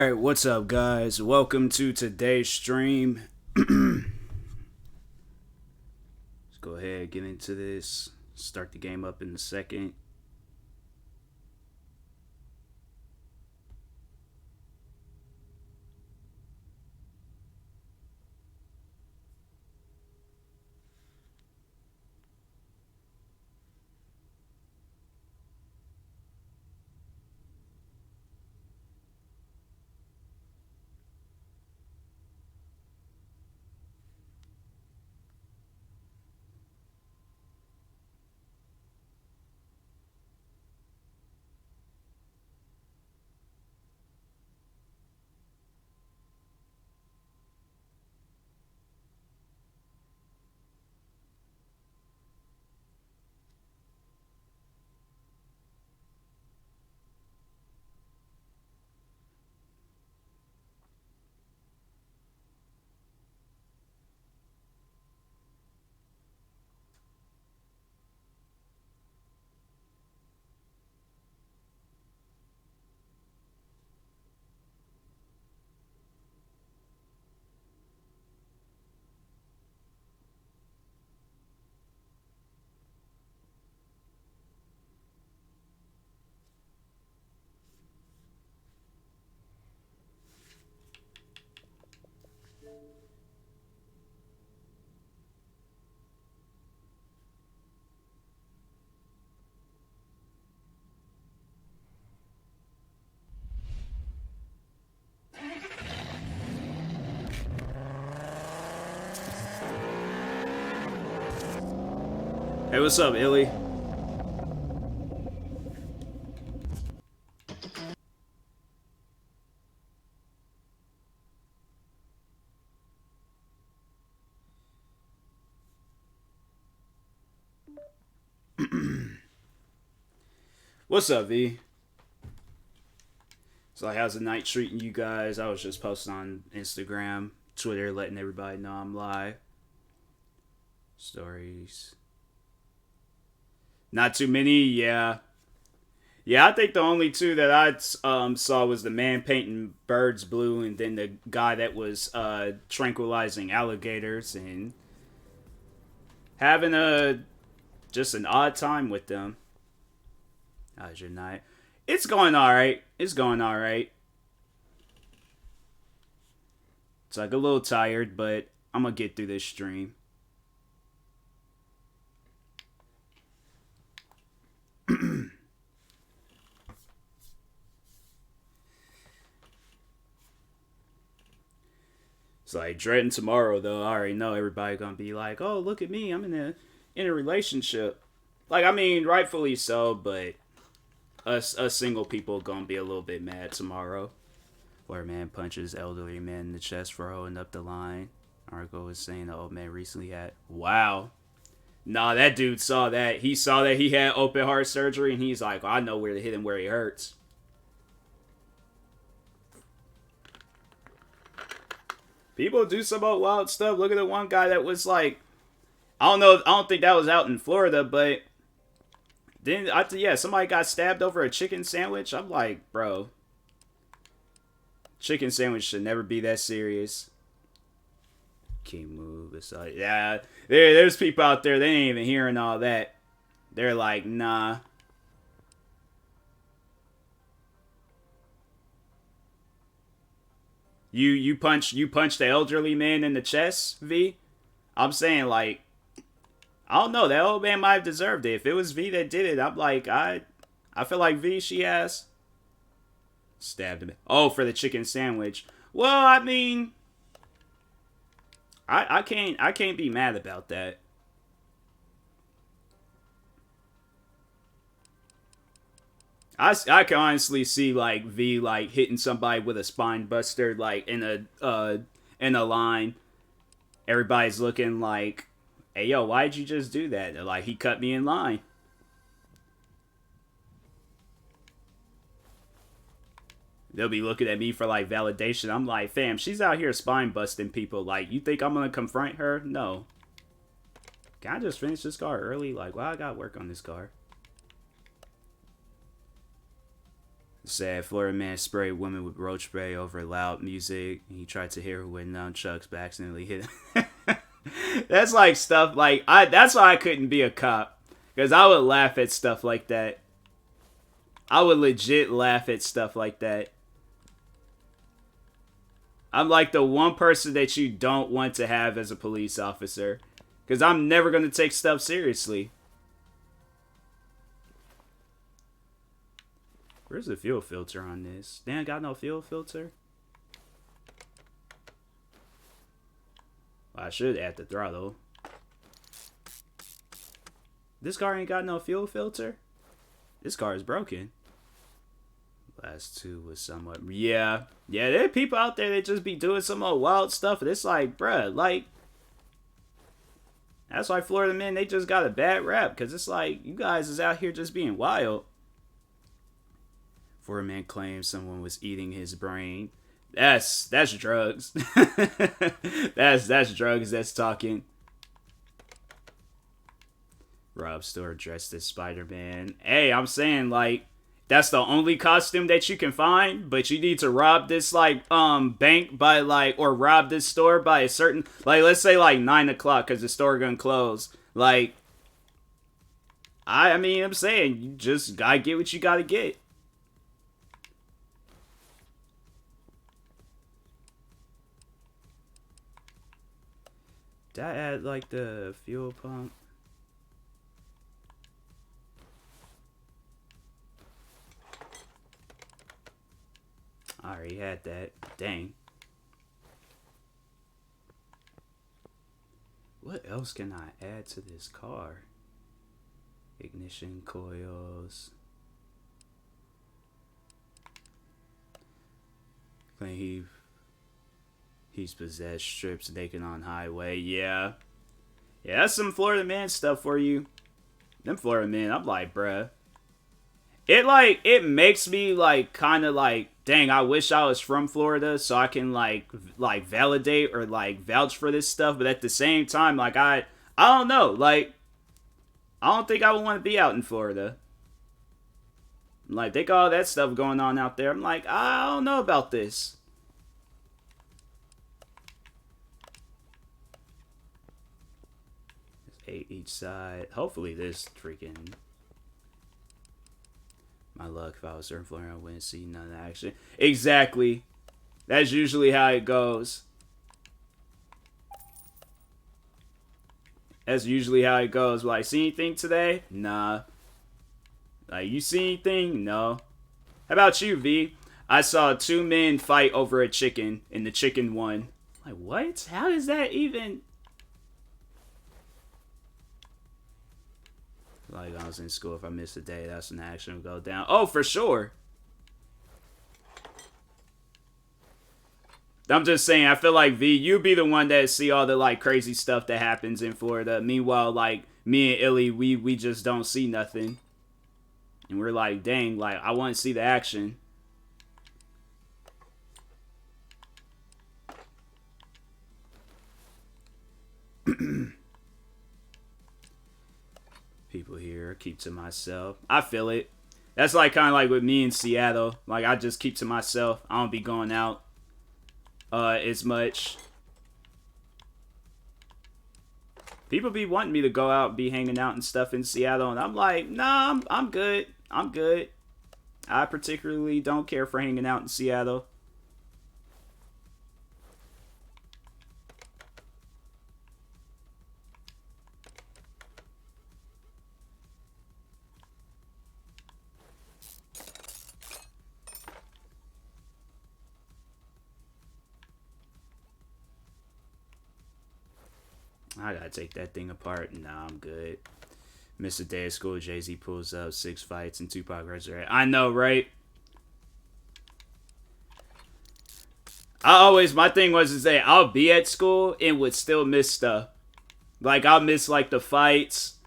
Alright, what's up, guys? Welcome to today's stream. Let's go ahead and get into this. Start the game up in a second. Hey, what's up, Illy? What's up, V? So, how's the night treating you guys? I was just posting on Instagram, Twitter, letting everybody know I'm live. Stories. Not too many, yeah. Yeah, I think the only two that I saw was the man painting birds blue, and then the guy that was tranquilizing alligators and having just an odd time with them. How's your night? It's going all right. It's going all right. It's like a little tired, but I'm gonna get through this stream. It's like dreading tomorrow, though. I already know everybody gonna be like, "Oh, look at me! I'm in a relationship." Like, I mean, rightfully so, but us single people gonna be a little bit mad tomorrow. Where a man punches elderly man in the chest for holding up the line. Article was saying the old man recently had. Wow. Nah, that dude saw that. He saw that he had open heart surgery, and he's like, I know where to hit him where he hurts. People do some old wild stuff. Look at the one guy that was like, I don't know. I don't think that was out in Florida, but then somebody got stabbed over a chicken sandwich. I'm like, bro, chicken sandwich should never be that serious. King move. It's like, yeah, there's people out there. They ain't even hearing all that. They're like, nah. You punch the elderly man in the chest, V. I'm saying, like, I don't know. That old man might have deserved it. If it was V that did it, I'm like, I feel like V, she has stabbed him. Oh, for the chicken sandwich. Well, I mean, I can't be mad about that. I can honestly see like V like hitting somebody with a spine buster like in a line. Everybody's looking like, hey yo, why'd you just do that? They're like, he cut me in line. They'll be looking at me for like validation. I'm like, fam, she's out here spine busting people. Like, you think I'm gonna confront her? No. Can I just finish this car early? Like, well, I got work on this car. Said Florida man sprayed women with roach spray over loud music. He tried to hit her with nunchucks, but accidentally hit him. That's like stuff like that's why I couldn't be a cop. Because I would laugh at stuff like that. I would legit laugh at stuff like that. I'm like the one person that you don't want to have as a police officer. Because I'm never going to take stuff seriously. Where's the fuel filter on this? Damn, got no fuel filter? Well, I should add the throttle. This car ain't got no fuel filter? This car is broken. Last two was somewhat... Yeah, there are people out there that just be doing some old wild stuff. And it's like, bruh, like... That's why Florida men, they just got a bad rap. Because it's like, you guys is out here just being wild. Florida man claims someone was eating his brain. That's drugs. that's drugs that's talking. Rob store dressed as Spider-Man. Hey, I'm saying, like, that's the only costume that you can find, but you need to rob this, like, bank by, like, or rob this store by a certain, like, let's say, like, 9 o'clock, because the store gonna close. Like, I mean, I'm saying, you just gotta get what you gotta get. Did I add, like, the fuel pump? I already had that. Dang. What else can I add to this car? Ignition coils. Claim he's possessed, strips naked on highway. Yeah, that's some Florida man stuff for you. Them Florida men, I'm like, bruh. It makes me like kind of like, dang, I wish I was from Florida so I can like validate or like vouch for this stuff. But at the same time, like I don't know, like I don't think I would want to be out in Florida. Like they got all that stuff going on out there. I'm like, I don't know about this. There's 8 each side. Hopefully this freaking... My luck, if I was surfing Florida, I wouldn't see none of the action. Exactly. That's usually how it goes. That's usually how it goes. Like, see anything today? Nah. Like, you see anything? No. How about you, V? I saw 2 men fight over a chicken, and the chicken won. Like, what? How is that even... Like, I was in school, if I missed a day, that's when action would go down. Oh, for sure. I'm just saying, I feel like, V, you be the one that see all the, like, crazy stuff that happens in Florida. Meanwhile, like, me and Illy, we just don't see nothing. And we're like, dang, like, I want to see the action. People here, keep to myself. I feel it. That's like kind of like with me in Seattle. Like I just keep to myself. I don't be going out as much. People be wanting me to go out, be hanging out and stuff in Seattle, and I'm like, nah, I'm good. I'm good. I particularly don't care for hanging out in Seattle. I gotta take that thing apart. Nah, I'm good. Miss a day of school, Jay-Z pulls up 6 fights and Tupac resurrect. I know, right? My thing was to say, I'll be at school and would still miss stuff. Like, I'll miss, like, the fights.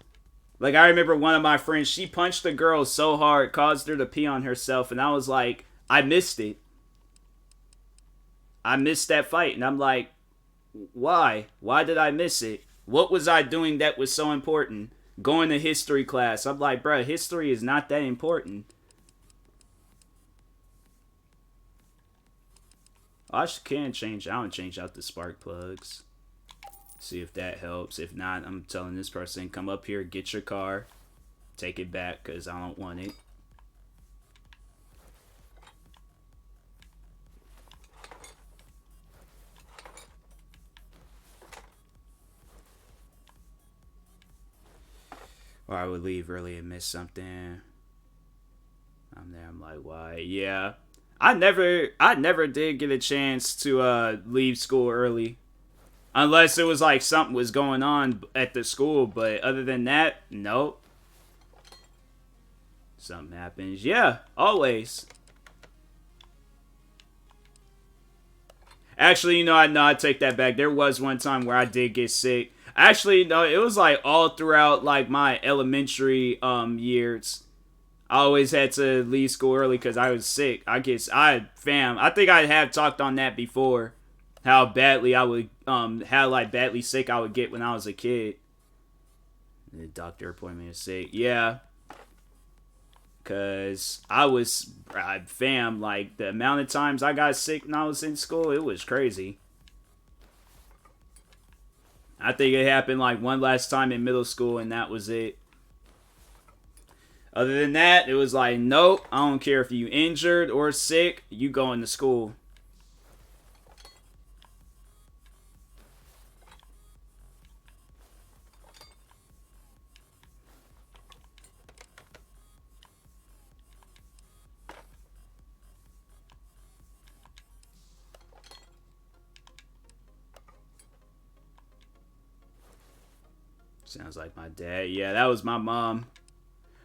Like, I remember one of my friends, she punched a girl so hard, caused her to pee on herself, and I was like, I missed it. I missed that fight, and I'm like, why? Why did I miss it? What was I doing that was so important? Going to history class. I'm like, bro, history is not that important. can change. I don't change out the spark plugs. See if that helps. If not, I'm telling this person, come up here, get your car, take it back because I don't want it. Or I would leave early and miss something. I'm there. I'm like, why? Yeah, I never did get a chance to leave school early, unless it was like something was going on at the school. But other than that, nope. Something happens. Yeah, always. Actually, I take that back. There was one time where I did get sick. Actually, no, it was like all throughout like my elementary years. I always had to leave school early because I was sick. I think I have talked on that before. How badly I would how like badly sick I would get when I was a kid. The doctor appointment is sick. Yeah. Cause like the amount of times I got sick when I was in school, it was crazy. I think it happened like one last time in middle school and that was it. Other than that, it was like, nope, I don't care if you injured or sick, you going to school. Sounds like my dad. Yeah, that was my mom.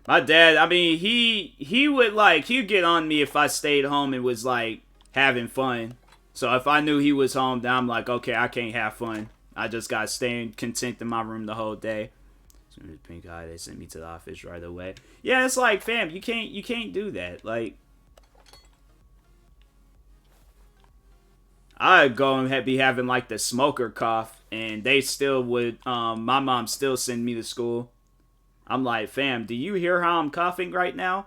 My dad, I mean, he would like he'd get on me if I stayed home and was like having fun. So if I knew he was home, then I'm like, okay, I can't have fun. I just got staying content in my room the whole day. As soon as pink eye, they sent me to the office right away. Yeah, it's like, fam, you can't do that. Like, I'd go and be having like the smoker cough, and they still would. My mom still send me to school. I'm like, fam, do you hear how I'm coughing right now?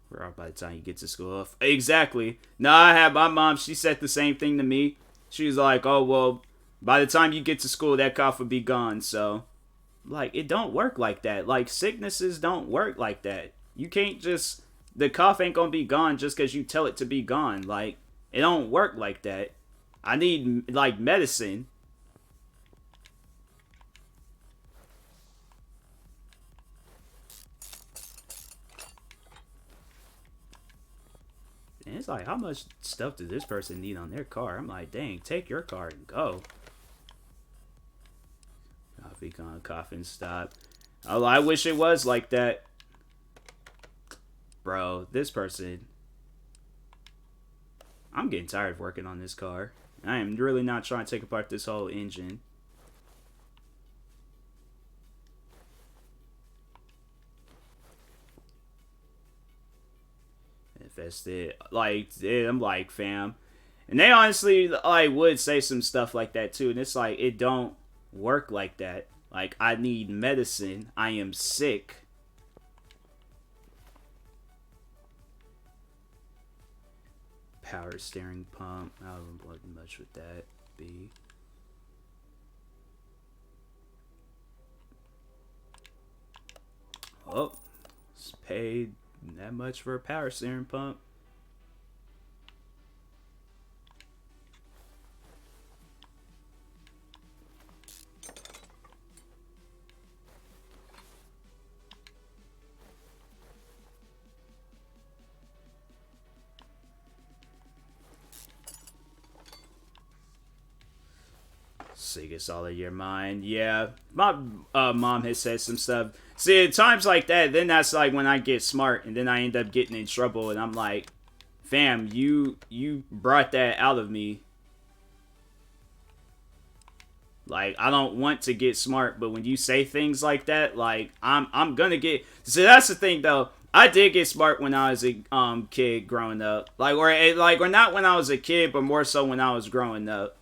We're out by the time you get to school. Exactly. No, I had my mom. She said the same thing to me. She was like, oh well, by the time you get to school, that cough will be gone. So, like, it don't work like that. Like, sicknesses don't work like that. You can't just the cough ain't gonna be gone just because you tell it to be gone. Like, it don't work like that. I need like medicine. And it's like, how much stuff does this person need on their car? I'm like, dang, take your car and go. Coffee con, coughing stop. Oh, I wish it was like that. Bro, this person. I'm getting tired of working on this car. I am really not trying to take apart this whole engine. Infested. Like, I'm like, fam. And they honestly, like, would say some stuff like that too. And it's like, it don't work like that. Like, I need medicine. I am sick. Power steering pump. I don't want much with that. B. Oh, it's paid that much for a power steering pump. Sick it's all of your mind. Yeah, my mom has said some stuff. See, at times like that, then that's like when I get smart, and then I end up getting in trouble, and I'm like, fam, you brought that out of me. Like, I don't want to get smart, but when you say things like that, like, I'm gonna get. So that's the thing, though. I did get smart when I was a kid growing up, or not when I was a kid, but more so when I was growing up.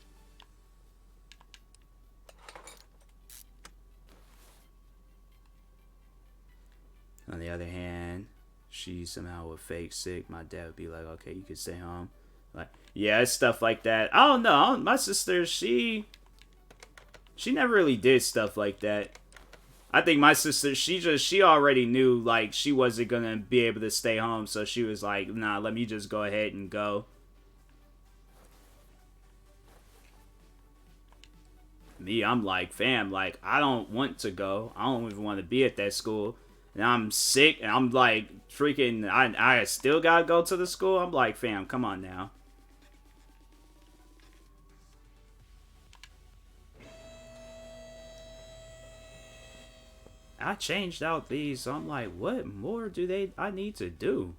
On the other hand, she somehow would fake sick. My dad would be like, okay, you can stay home. Like, yeah, it's stuff like that. I don't know. My sister, she never really did stuff like that. I think my sister, she already knew, like, she wasn't gonna be able to stay home, so she was like, nah, let me just go ahead and go. Me, I'm like, fam, like, I don't want to go. I don't even want to be at that school. And I'm sick, and I'm like, freaking, I still gotta go to the school? I'm like, fam, come on now. I changed out these, so I'm like, what more do I need to do?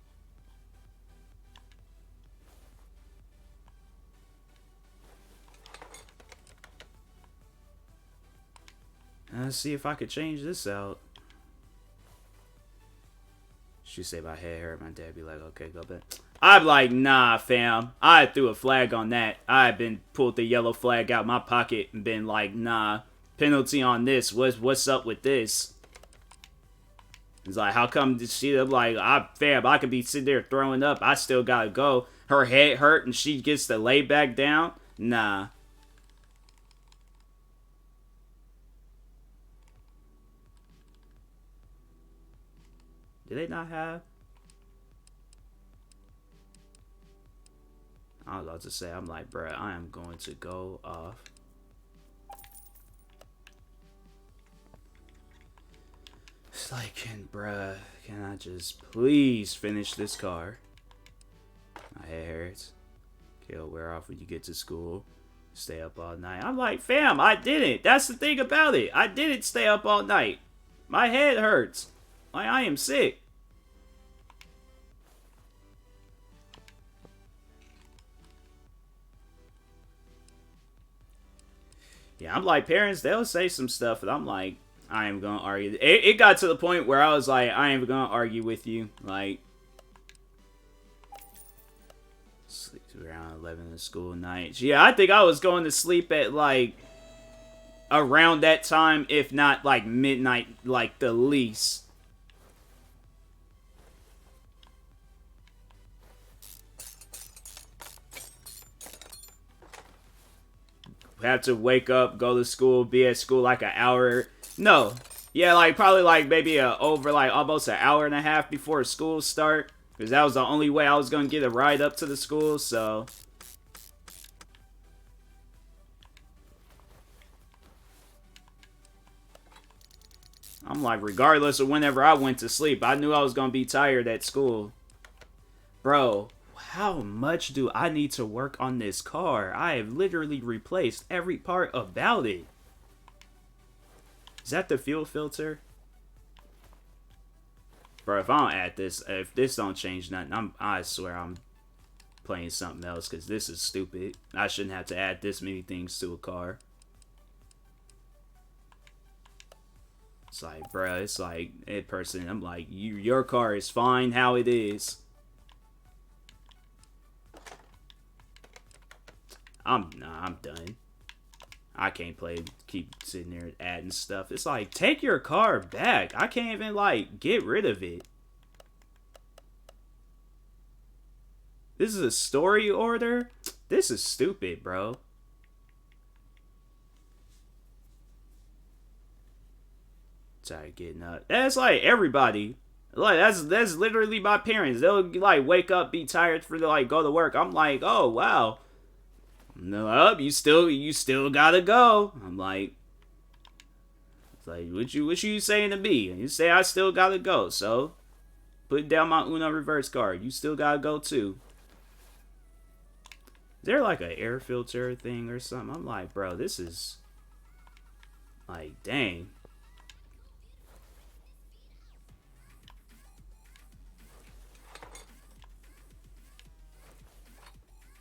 Let's see if I could change this out. She say my head hurt, my dad be like, okay, go back. I'm like, nah, fam. I threw a flag on that. I had been pulled the yellow flag out my pocket and been like, nah, penalty on this. What's up with this? It's like, how come she, I'm like, fam, I could be sitting there throwing up. I still gotta go. Her head hurt and she gets to lay back down? Nah. Did they not have? I was about to say, I'm like, bruh, I am going to go off. It's like, bruh, can I just please finish this car? My head hurts. It'll wear off when you get to school. Stay up all night. I'm like, fam, I didn't. That's the thing about it. I didn't stay up all night. My head hurts. Like, I am sick. Yeah, I'm like, parents, they'll say some stuff, and I'm like, I am gonna argue. It got to the point where I was like, I ain't gonna argue with you. Like, sleep around 11 in school nights. Yeah, I think I was going to sleep at like around that time, if not like midnight, like the least. Have to wake up, go to school, be at school like an hour. No. Yeah, like probably like maybe over like almost an hour and a half before school start. Because that was the only way I was going to get a ride up to the school, so. I'm like, regardless of whenever I went to sleep, I knew I was going to be tired at school. Bro, how much do I need to work on this car? I have literally replaced every part about it. Is that the fuel filter? Bro, if I don't add this, if this don't change nothing, I swear I'm playing something else, because this is stupid. I shouldn't have to add this many things to a car. It's like, bro, it's like, I'm like, your car is fine how it is. I'm done. I can't keep sitting there adding stuff. It's like, take your car back. I can't even, like, get rid of it. This is a story order? This is stupid, bro. Tired getting up. That's like everybody. Like, that's literally my parents. They'll, like, wake up, be tired for, like, go to work. I'm like, oh, wow. No, you still gotta go. I'm like, it's like, what you saying to me? You say I still gotta go, so put down my Uno reverse card. You still gotta go too. Is there like an air filter thing or something? I'm like, bro, this is like, dang.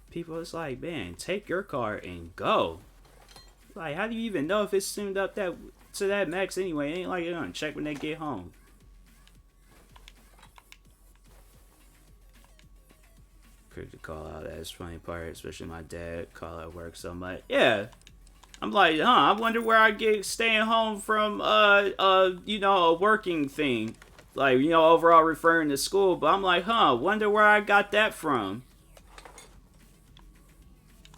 People, it's like, man, take your car and go. Like, how do you even know if it's tuned up to that max anyway? It ain't like you're gonna check when they get home. Quick to call out, that's funny part, especially my dad call out work so much. Yeah. I'm like, I wonder where I get staying home from you know, a working thing. Like, you know, overall referring to school, but I'm like, wonder where I got that from.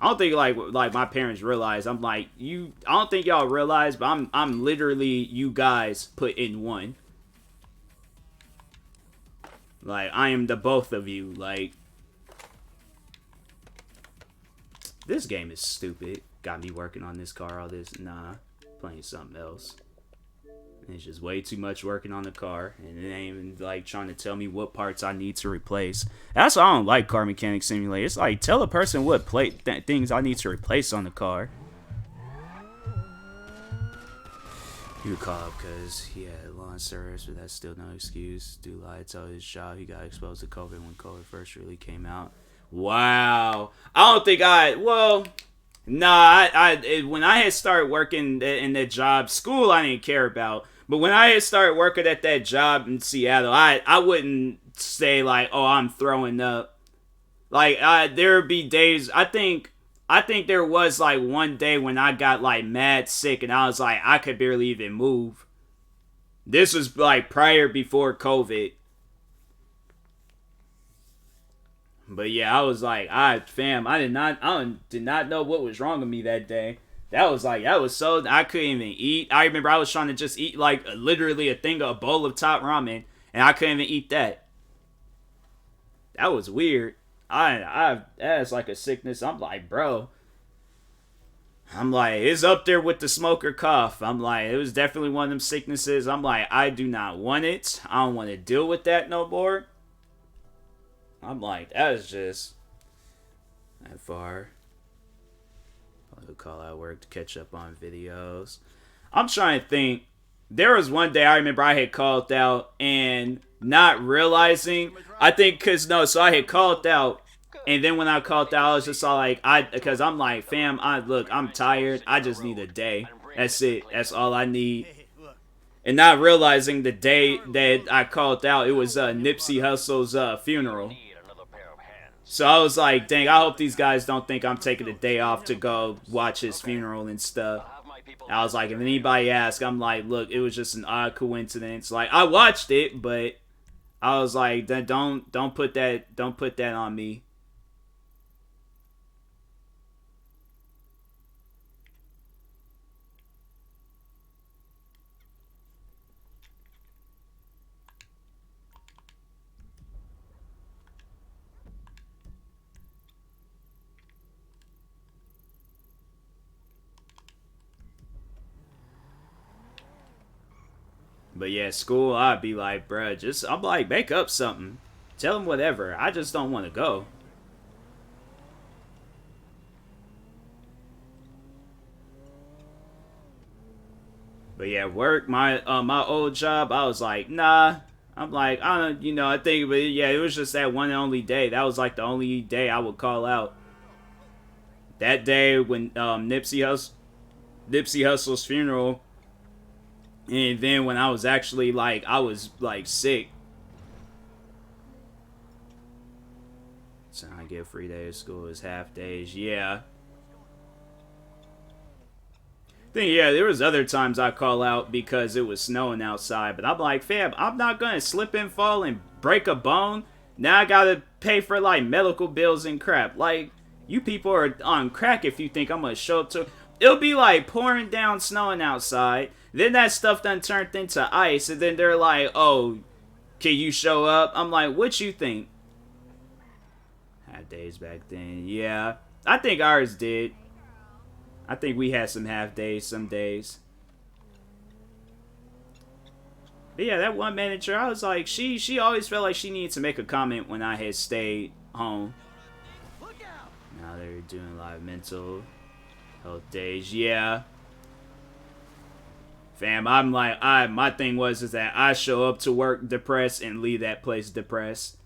I don't think like my parents realize. I'm like, you. I don't think y'all realize, but I'm literally you guys put in one. Like, I am the both of you. Like, this game is stupid. Got me working on this car all this. Nah, playing something else. It's just way too much working on the car, and it ain't even like trying to tell me what parts I need to replace. That's why I don't like Car Mechanic Simulator. It's like, tell a person what things I need to replace on the car. You call up because he had lawn service, but that's still no excuse. Dude lied to his job. He got exposed to COVID when COVID first really came out. Wow. I don't think well, nah, when I had started working in that job, school I didn't care about. But when I had started working at that job in Seattle, I wouldn't say like, oh, I'm throwing up. Like, there would be days, I think there was like one day when I got like mad sick and I was like, I could barely even move. This was like before COVID. But yeah, I was like, I did not know what was wrong with me that day. That was so, I couldn't even eat. I remember I was trying to just eat like literally a bowl of top ramen, and I couldn't even eat that. That was weird. That's like a sickness. I'm like, bro. I'm like, it's up there with the smoker cough. I'm like, it was definitely one of them sicknesses. I'm like, I do not want it. I don't want to deal with that no more. I'm like, that is just that far. I'll call out work to catch up on videos. I'm trying to think. There was one day I remember I had called out and not realizing. I think so I had called out, and then when I called out, I was just all like, because I'm like, fam, I'm tired. I just need a day. That's it. That's all I need. And not realizing the day that I called out, it was Nipsey Hussle's funeral. So I was like, dang, I hope these guys don't think I'm taking a day off to go watch his funeral and stuff. I was like, if anybody asks, I'm like, look, it was just an odd coincidence. Like, I watched it, but I was like, don't put that on me. But yeah, school, I'd be like, bruh, I'm like, make up something. Tell them whatever. I just don't want to go. But yeah, work, my old job, I was like, nah. I'm like, I think, but yeah, it was just that one and only day. That was like the only day I would call out. That day when Nipsey Hussle's funeral. And then when I was actually like, I was like sick. So I get a free day of school as half days. Yeah. There was other times I call out because it was snowing outside. But I'm like, fam, I'm not going to slip and fall and break a bone. Now I got to pay for like medical bills and crap. Like, you people are on crack if you think I'm going to show up to... It'll be like pouring down, snowing outside. Then that stuff done turned into ice. And then they're like, oh, can you show up? I'm like, what you think? Half days back then. Yeah. I think ours did. I think we had some half days some days. But yeah, that one manager, I was like, she always felt like she needed to make a comment when I had stayed home. Now they're doing live mental health days. Yeah. Fam, I'm like, my thing is that I show up to work depressed and leave that place depressed.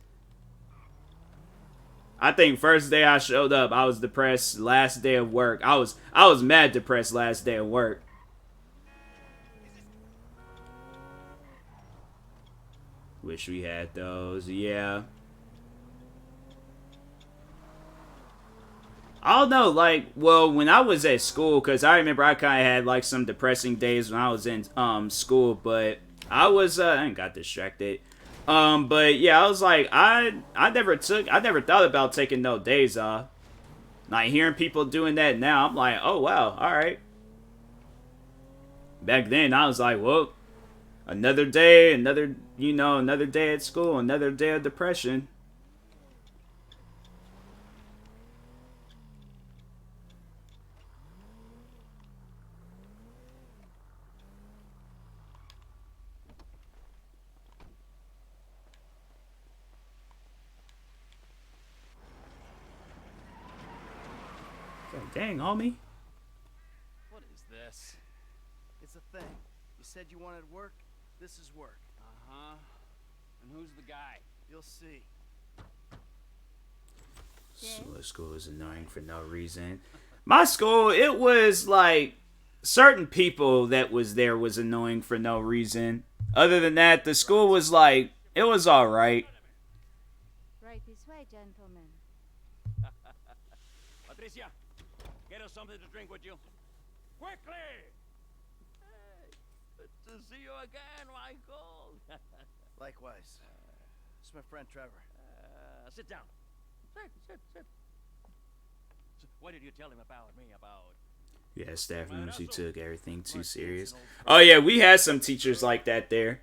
I think first day I showed up, I was depressed. Last day of work, I was mad depressed last day of work. Wish we had those, yeah. I don't know, like, well, when I was at school, because I remember I kind of had, like, some depressing days when I was in school, but I got distracted. But yeah, I was like, I never thought about taking no days off. Like, hearing people doing that now, I'm like, oh, wow, alright. Back then, I was like, well, another day, another day at school, another day of depression. Dang, homie. What is this? It's a thing. You said you wanted work. This is work. Uh-huh. And who's the guy? You'll see. So school is annoying for no reason. My school, it was like certain people that was there was annoying for no reason. Other than that, the school was like, it was alright. Right this way, gentlemen. Patricia, get us something to drink with you. Quickly! Hey, good to see you again, Michael. Likewise. It's my friend Trevor. Sit down. Sit. So what did you tell him about me, Yeah, staff members who took everything too serious. Oh yeah, we had some teachers like that there.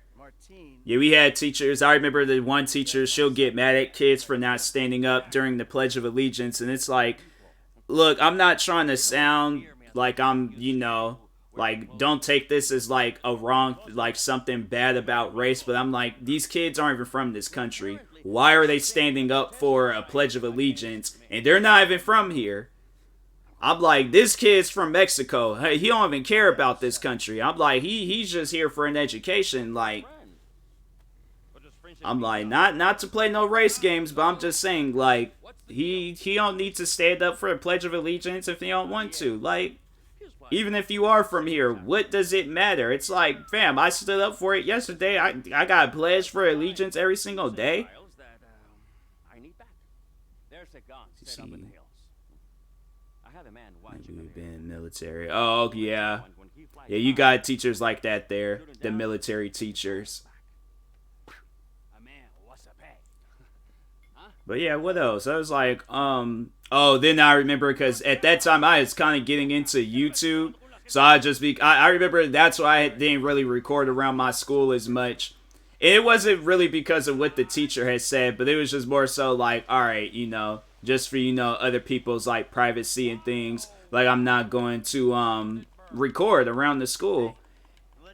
Yeah, we had teachers. I remember the one teacher, she'll get mad at kids for not standing up during the Pledge of Allegiance. And it's like, look, I'm not trying to sound like I'm, like, don't take this as like a wrong, like something bad about race. But I'm like, these kids aren't even from this country. Why are they standing up for a Pledge of Allegiance? And they're not even from here. I'm like, this kid's from Mexico. Hey, he don't even care about this country. I'm like, he's just here for an education. Like, I'm like, not to play no race games, but I'm just saying, like, he don't need to stand up for a Pledge of Allegiance if he don't want to. Like, even if you are from here, what does it matter? It's like, fam, I stood up for it yesterday. I got a pledge for allegiance every single day. Set up in the hills. I had a man watching. We've been military. Oh yeah, yeah. You got teachers like that there. The military teachers. But yeah, what else? I was like, oh, then I remember because at that time I was kind of getting into YouTube, so I remember that's why I didn't really record around my school as much. It wasn't really because of what the teacher had said, but it was just more so like, all right, just for, other people's, like, privacy and things. Like, I'm not going to, record around the school.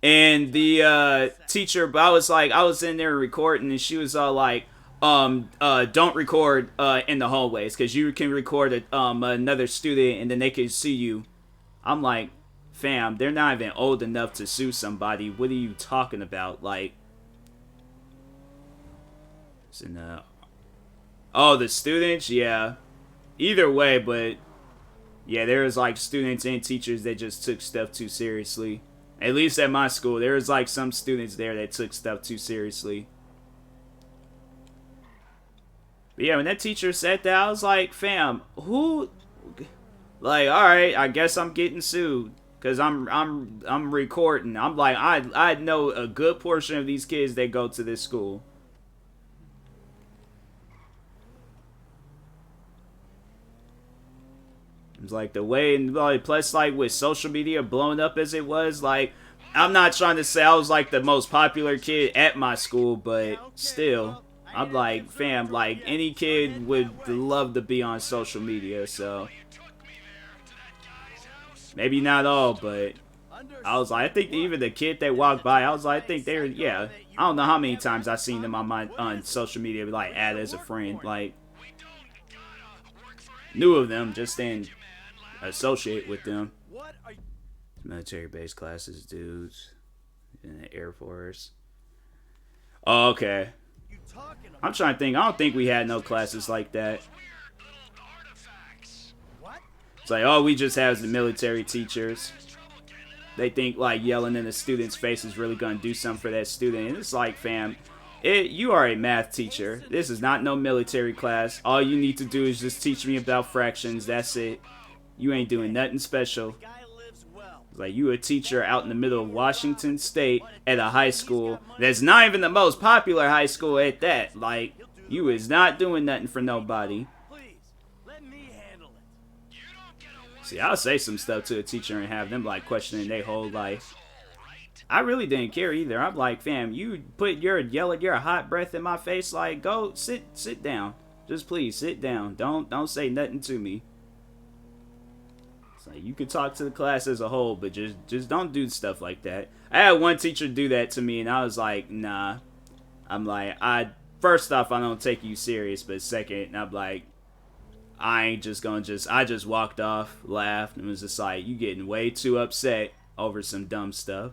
And the, teacher, but I was in there recording, and she was all like, don't record, in the hallways, because you can record, another student, and then they can see you. I'm like, fam, they're not even old enough to sue somebody. What are you talking about? Like, it's in the... Oh, the students? Yeah. Either way, but... Yeah, there was, like, students and teachers that just took stuff too seriously. At least at my school, there was, like, some students there that took stuff too seriously. But yeah, when that teacher said that, I was like, fam, who... Like, alright, I guess I'm getting sued. Because I'm recording. I'm like, I know a good portion of these kids that go to this school. It's like the way, and plus like with social media blowing up as it was, like, I'm not trying to say I was like the most popular kid at my school, but still, I'm like, fam, like any kid would love to be on social media, so maybe not all, but I was like, I think even the kid that walked by, I was like, I think they were, yeah, I don't know how many times I've seen them on social media, like add as a friend, like knew of them, just didn't associate with them. Military-based classes, dudes in the Air Force. Oh, okay. I'm trying to think. I don't think we had no classes like that. It's like, oh, we just have the military teachers. They think like yelling in the student's face is really going to do something for that student. And it's like, fam, you are a math teacher. This is not no military class. All you need to do is just teach me about fractions. That's it. You ain't doing nothing special. It's like, you a teacher out in the middle of Washington State at a high school that's not even the most popular high school at that. Like, you is not doing nothing for nobody. Please, let me handle it. See, I'll say some stuff to a teacher and have them like questioning their whole life. I really didn't care either. I'm like, fam, you put your hot breath in my face. Like, go sit down. Just please sit down. Don't say nothing to me. It's like you can talk to the class as a whole, but just don't do stuff like that. I had one teacher do that to me, and I was like, nah. I'm like, first off, I don't take you serious, but second, I'm like, I ain't just gonna I just walked off, laughed, and was just like, you getting way too upset over some dumb stuff.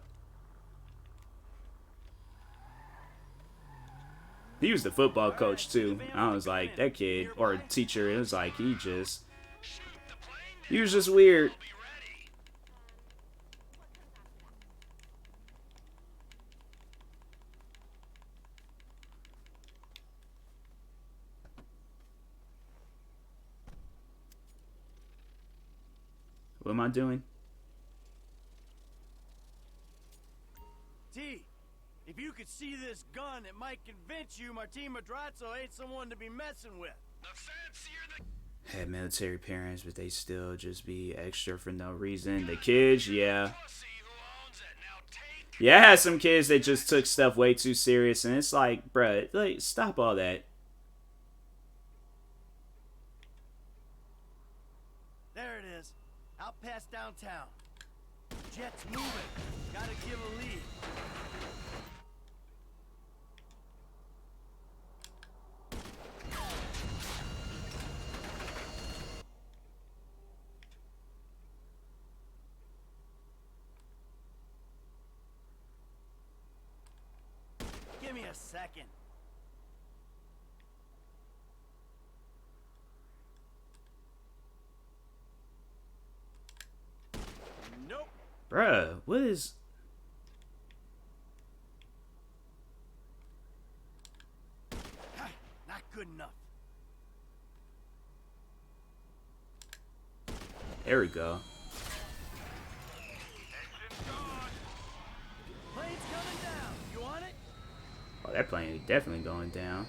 He was the football coach too. I was like, that kid, or teacher, it was like, he was just weird. What am I doing? T, if you could see this gun, it might convince you Martin Madrazo ain't someone to be messing with. The fancier the... Had military parents, but they still just be extra for no reason. The kids, yeah. Yeah, I had some kids that just took stuff way too serious, and it's like, bruh, like, stop all that. There it is. Out past downtown. Jet's moving. Gotta give a lead. Give me a second. Nope. Bruh, what is... Not good enough. There we go. Plane's coming down. You want it? Oh, that plane is definitely going down.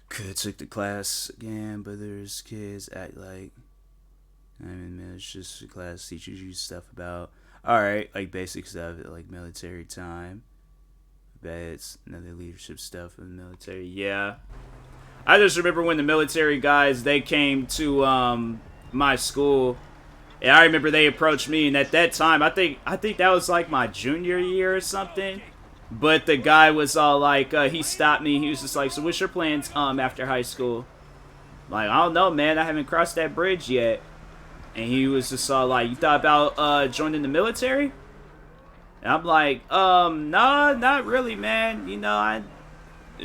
Could took the class again, but there's kids act like, I mean, it's just a class teaches you stuff about, alright, like basic stuff, like military time. Bet it's another leadership stuff in the military. Yeah. I just remember when the military guys, they came to my school, and I remember they approached me, and at that time, I think that was like my junior year or something. But the guy was all like, he stopped me. He was just like, so what's your plans after high school? Like, I don't know, man. I haven't crossed that bridge yet. And he was just all like, you thought about joining the military? And I'm like, nah, not really, man. You know,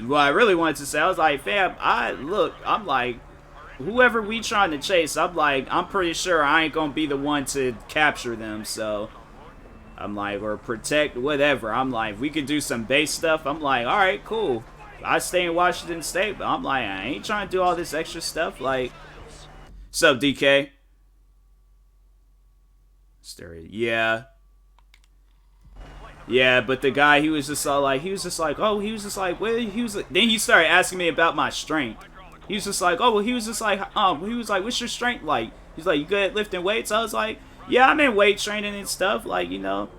what I really wanted to say, I was like, fam, I'm like, whoever we trying to chase, I'm like, I'm pretty sure I ain't gonna be the one to capture them, so... I'm like, or protect, whatever. I'm like, we could do some base stuff. I'm like, all right, cool. I stay in Washington State, but I'm like, I ain't trying to do all this extra stuff. Like, what's up, DK? Yeah. Yeah, but the guy, he was just like, then he started asking me about my strength. He was just like, what's your strength like? He's like, you good at lifting weights? I was like, yeah, I'm in weight training and stuff, like, you know.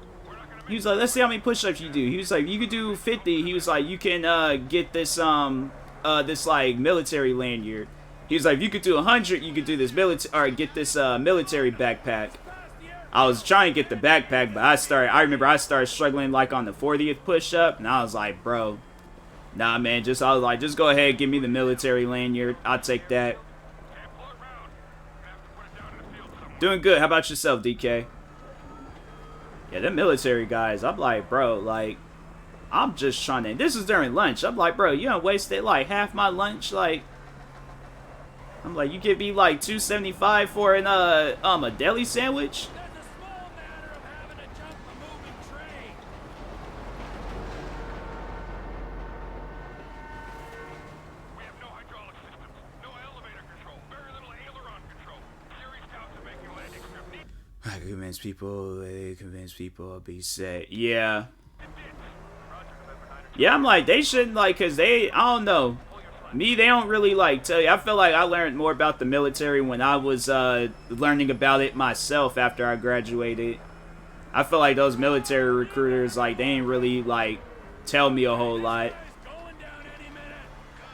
He was like, let's see how many push-ups you do. He was like, you could do 50. He was like, you can get this like military lanyard. He was like, if you could do 100, you could do this get this military backpack. I was trying to get the backpack, but I remember I started struggling like on the 40th push-up, and I was like, bro, nah, man, I was like, just go ahead, give me the military lanyard. I'll take that. Doing good. How about yourself, DK? Yeah, them military guys, I'm like, bro, like, I'm just trying to... This is during lunch. I'm like, bro, you done wasted, like, half my lunch, like... I'm like, you give me, like, $2.75 for a deli sandwich? I convince people, I'll be set. Yeah. Yeah, I'm like, they shouldn't, like, because they, I don't know. Me, they don't really, like, tell you. I feel like I learned more about the military when I was learning about it myself after I graduated. I feel like those military recruiters, like, they ain't really, like, tell me a whole lot. Going down any minute. Good.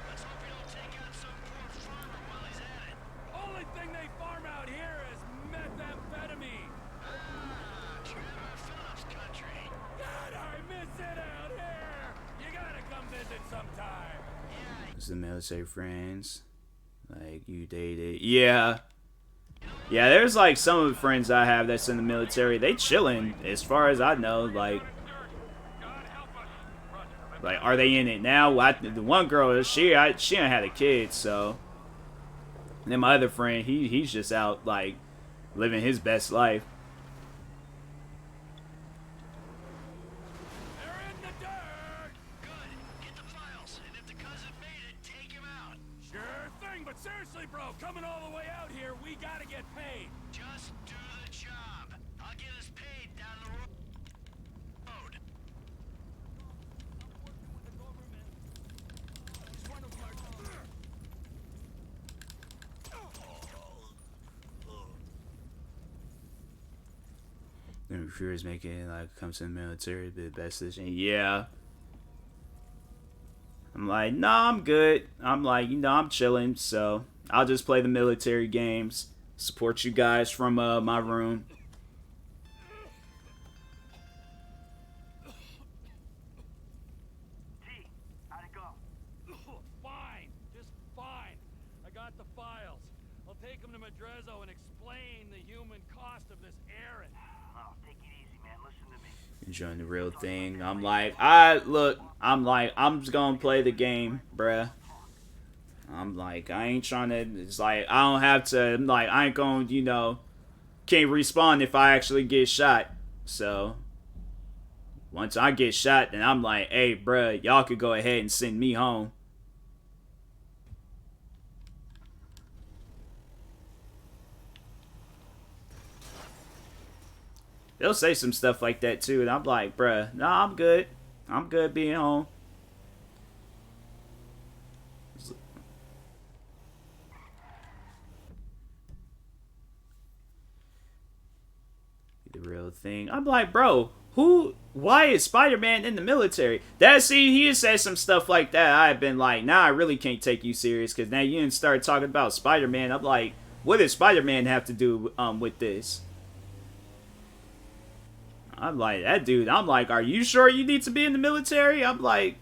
Let's hope you don't take out some poor farmer while he's at it. Only thing they farm out here is methamphetamine. Trevor Phillips country. God, I miss it out here. You gotta come visit sometime. Yeah. It's the military friends. Like, you dated. Yeah. Yeah, there's, like, some of the friends I have that's in the military. They chilling, as far as I know. Like, are they in it now? The one girl, she done had a kid, so. And then my other friend, he's just out, like, living his best life. They're in the dirt. Good. Get the files, and if the cousin made it, take him out. Sure thing, but seriously, bro, coming all the way out here, we gotta get paid. Just do the job. I'll get us paid down the road. The recruiters making it, like, comes to the military, the best decision. Yeah. I'm like, nah, I'm good. I'm like, I'm chilling, so I'll just play the military games. Support you guys from my room. G, how'd it go? Fine, just fine. I got the files. I'll take them to Madrezzo and explain the human cost of this errand. Oh, take it easy, man. Listen to me. Enjoying the real thing. I'm like, I'm just gonna play the game, bruh. I'm like, I ain't trying to, it's like, I don't have to, I'm like, I ain't gonna, can't respawn if I actually get shot. So, once I get shot, then I'm like, hey, bruh, y'all could go ahead and send me home. They'll say some stuff like that too, and I'm like, bruh, nah, I'm good. I'm good being home. The real thing. I'm like, bro, why is Spider-Man in the military? He said some stuff like that. I've been like, nah, I really can't take you serious, because now you didn't start talking about Spider-Man. I'm like, what does Spider-Man have to do with this? I'm like, that dude, I'm like, are you sure you need to be in the military? I'm like,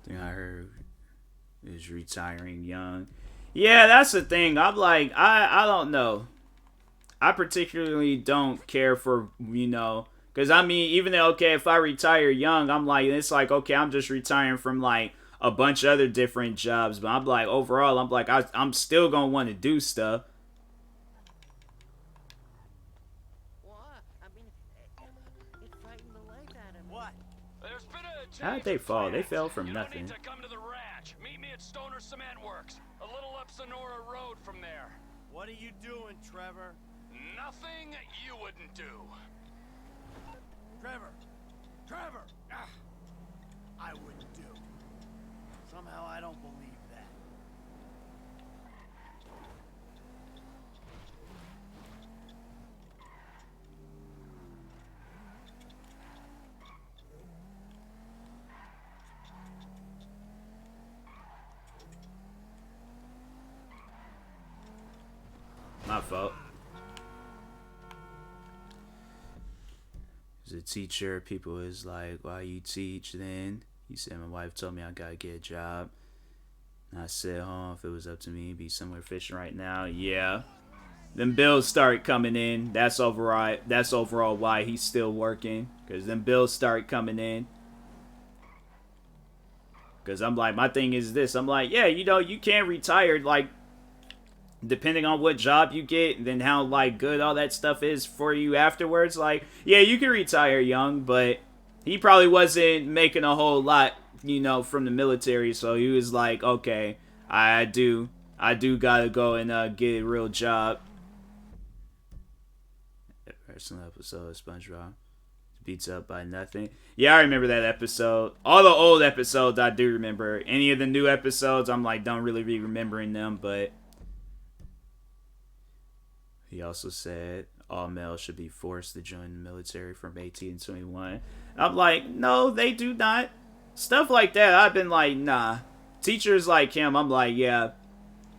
I heard is retiring young. Yeah, that's the thing. I'm like, I don't know. I particularly don't care for, because I mean, even though, okay, if I retire young, I'm like, it's like, okay, I'm just retiring from like a bunch of other different jobs. But I'm like, overall, I'm like, I'm still going to want to do stuff. How'd they fall? They fell from nothing. You don't need to come to the ranch. Meet me at Stoner Cement Works, a little up Sonora Road from there. What are you doing, Trevor? Nothing you wouldn't do. Trevor! Trevor! Ah, I wouldn't do. Somehow I don't believe that. My fault. As a teacher, people was like, why you teach then? He said, my wife told me I gotta get a job. And I said, if it was up to me, be somewhere fishing right now. Yeah. Them bills start coming in. That's overall why he's still working. Because them bills start coming in. Because I'm like, my thing is this. I'm like, yeah, you know, you can't retire, like, depending on what job you get, and then how, like, good all that stuff is for you afterwards. Like, yeah, you can retire young, but he probably wasn't making a whole lot, you know, from the military. So he was like, okay, I do gotta go and get a real job. Personal episode of SpongeBob beats up by nothing. Yeah, I remember that episode. All the old episodes I do remember. Any of the new episodes, I'm like, don't really be remembering them, but he also said all males should be forced to join the military from 18 to 21. I'm like, no, they do not. Stuff like that, I've been like, nah. Teachers like him, I'm like, yeah.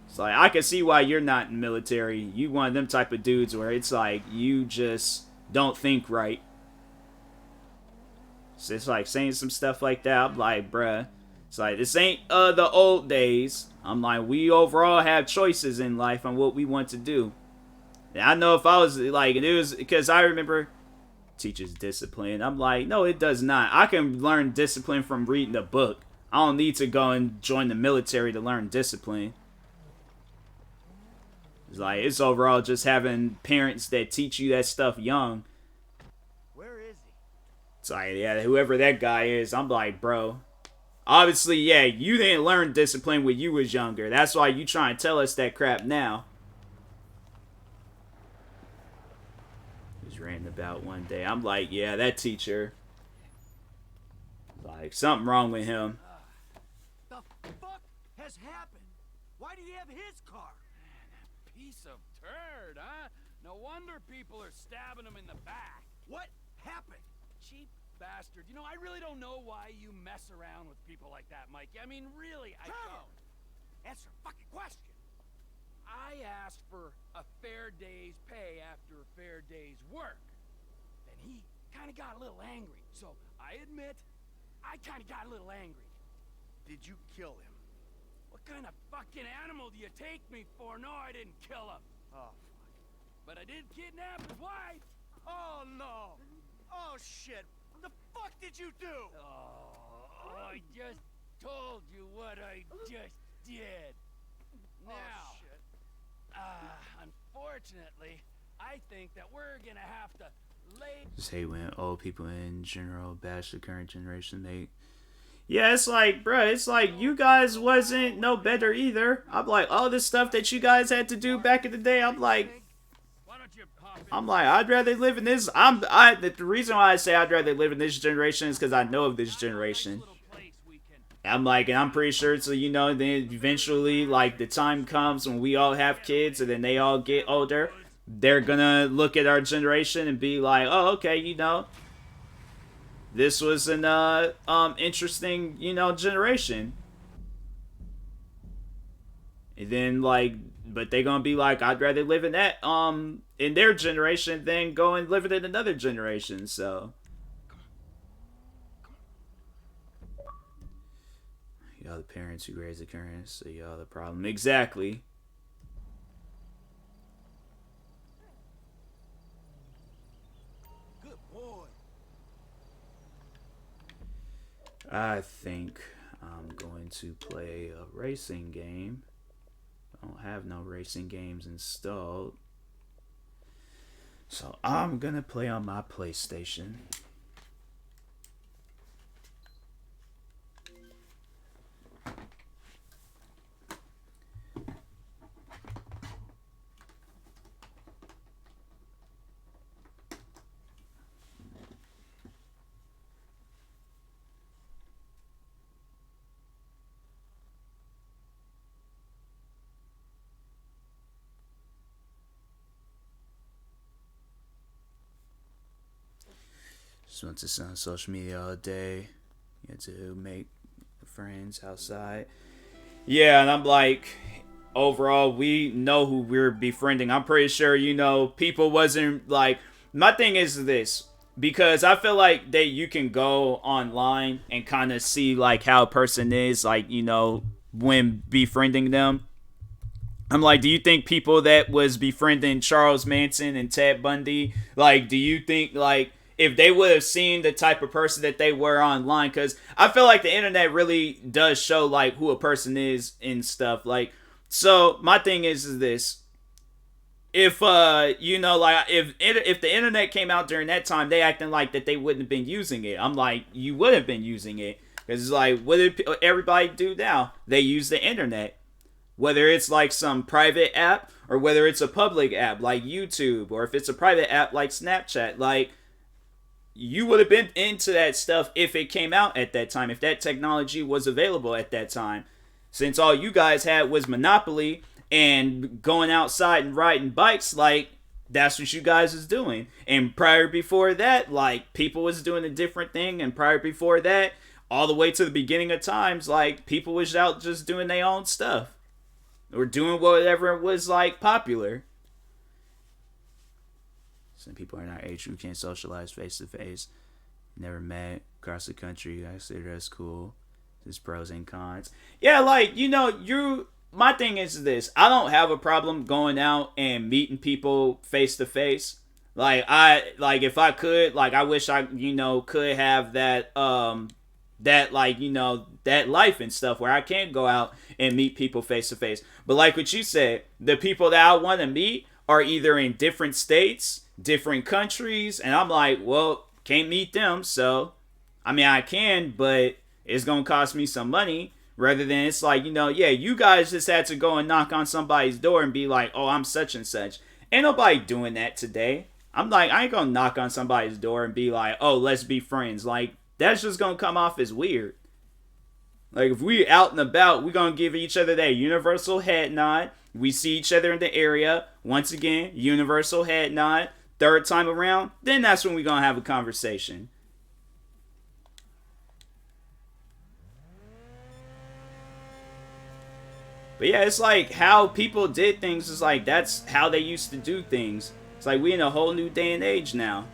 It's like, I can see why you're not in the military. You one of them type of dudes where it's like, you just don't think right. So it's like saying some stuff like that. I'm like, bruh. It's like, this ain't the old days. I'm like, we overall have choices in life on what we want to do. And I know if I was like, it was because I remember teaches discipline. I'm like, no, it does not. I can learn discipline from reading a book. I don't need to go and join the military to learn discipline. It's like, it's overall just having parents that teach you that stuff young. Where is he? It's like, yeah, whoever that guy is, I'm like, bro. Obviously, yeah, you didn't learn discipline when you was younger. That's why you trying to tell us that crap now. He's ranting about one day. I'm like, yeah, that teacher. Like, something wrong with him. The fuck has happened? Why did he have his car? Piece of turd, huh? No wonder people are stabbing him in the back. What happened? Cheap bastard. You know, I really don't know why you mess around with people like that, Mikey. I mean, really, I don't. Answer a fucking question. I asked for a fair day's pay after a fair day's work. Then he kind of got a little angry. So, I admit, I kind of got a little angry. Did you kill him? What kind of fucking animal do you take me for? No, I didn't kill him. Oh, fuck. But I did kidnap his wife. Oh, no. Oh, shit. What the fuck did you do? Oh, I just told you what I just did. Now, Oh, shit. unfortunately, I think that we're gonna have to lay... Just hate when old people in general bash the current generation. Yeah, it's like, bruh, it's like you guys wasn't no better either. I'm like, all this stuff that you guys had to do back in the day, I'm like, I'd rather live in this. The reason why I say I'd rather live in this generation is because I know of this generation. I'm like, and I'm pretty sure, so you know, then eventually, like, the time comes when we all have kids and then they all get older, they're gonna look at our generation and be like, oh, okay, you know, this was an interesting, you know, generation. And then, like, but they gonna be like, I'd rather live in that in their generation than go and live it in another generation. So y'all the parents who raise the currents, so y'all the problem. Exactly. Good boy. I think I'm going to play a racing game. I don't have no racing games installed. So I'm gonna play on my PlayStation. Just want to sit on social media all day. Get to make friends outside. Yeah, and I'm like, overall, we know who we're befriending. I'm pretty sure, you know, people wasn't like, my thing is this, because I feel like that you can go online and kind of see like how a person is, like, you know, when befriending them. I'm like, do you think people that was befriending Charles Manson and Ted Bundy, like, do you think, like, if they would have seen the type of person that they were online? Because I feel like the internet really does show, like, who a person is and stuff. Like, so my thing is this. If, you know, like, if the internet came out during that time, they acting like that they wouldn't have been using it. I'm like, you would have been using it. Because it's like, what did everybody do now? They use the internet. Whether it's like some private app or whether it's a public app like YouTube, or if it's a private app like Snapchat, like, you would have been into that stuff if it came out at that time, if that technology was available at that time. Since all you guys had was Monopoly and going outside and riding bikes, like, that's what you guys was doing. And prior before that, like, people was doing a different thing. And prior before that, all the way to the beginning of times, like, people was out just doing their own stuff. Or doing whatever was, like, popular. Some people in our age who can't socialize face to face. Never met across the country. I say that's cool. There's pros and cons. Yeah, like, you know, my thing is this. I don't have a problem going out and meeting people face to face. Like, if I could, like, I wish I, you know, could have that, like, you know, that life and stuff where I can go out and meet people face to face. But like what you said, the people that I want to meet are either in different states, different countries, and I'm like, well, can't meet them. So, I mean, I can, but it's going to cost me some money. Rather than it's like, you know, yeah, you guys just had to go and knock on somebody's door and be like, oh, I'm such and such. Ain't nobody doing that today. I'm like, I ain't going to knock on somebody's door and be like, oh, let's be friends. Like, that's just going to come off as weird. Like, if we out and about, we're going to give each other that universal head nod. We see each other in the area. Once again, universal head nod. Third time around, then that's when we're going to have a conversation. But yeah, it's like how people did things is like, that's how they used to do things. It's like we in a whole new day and age now.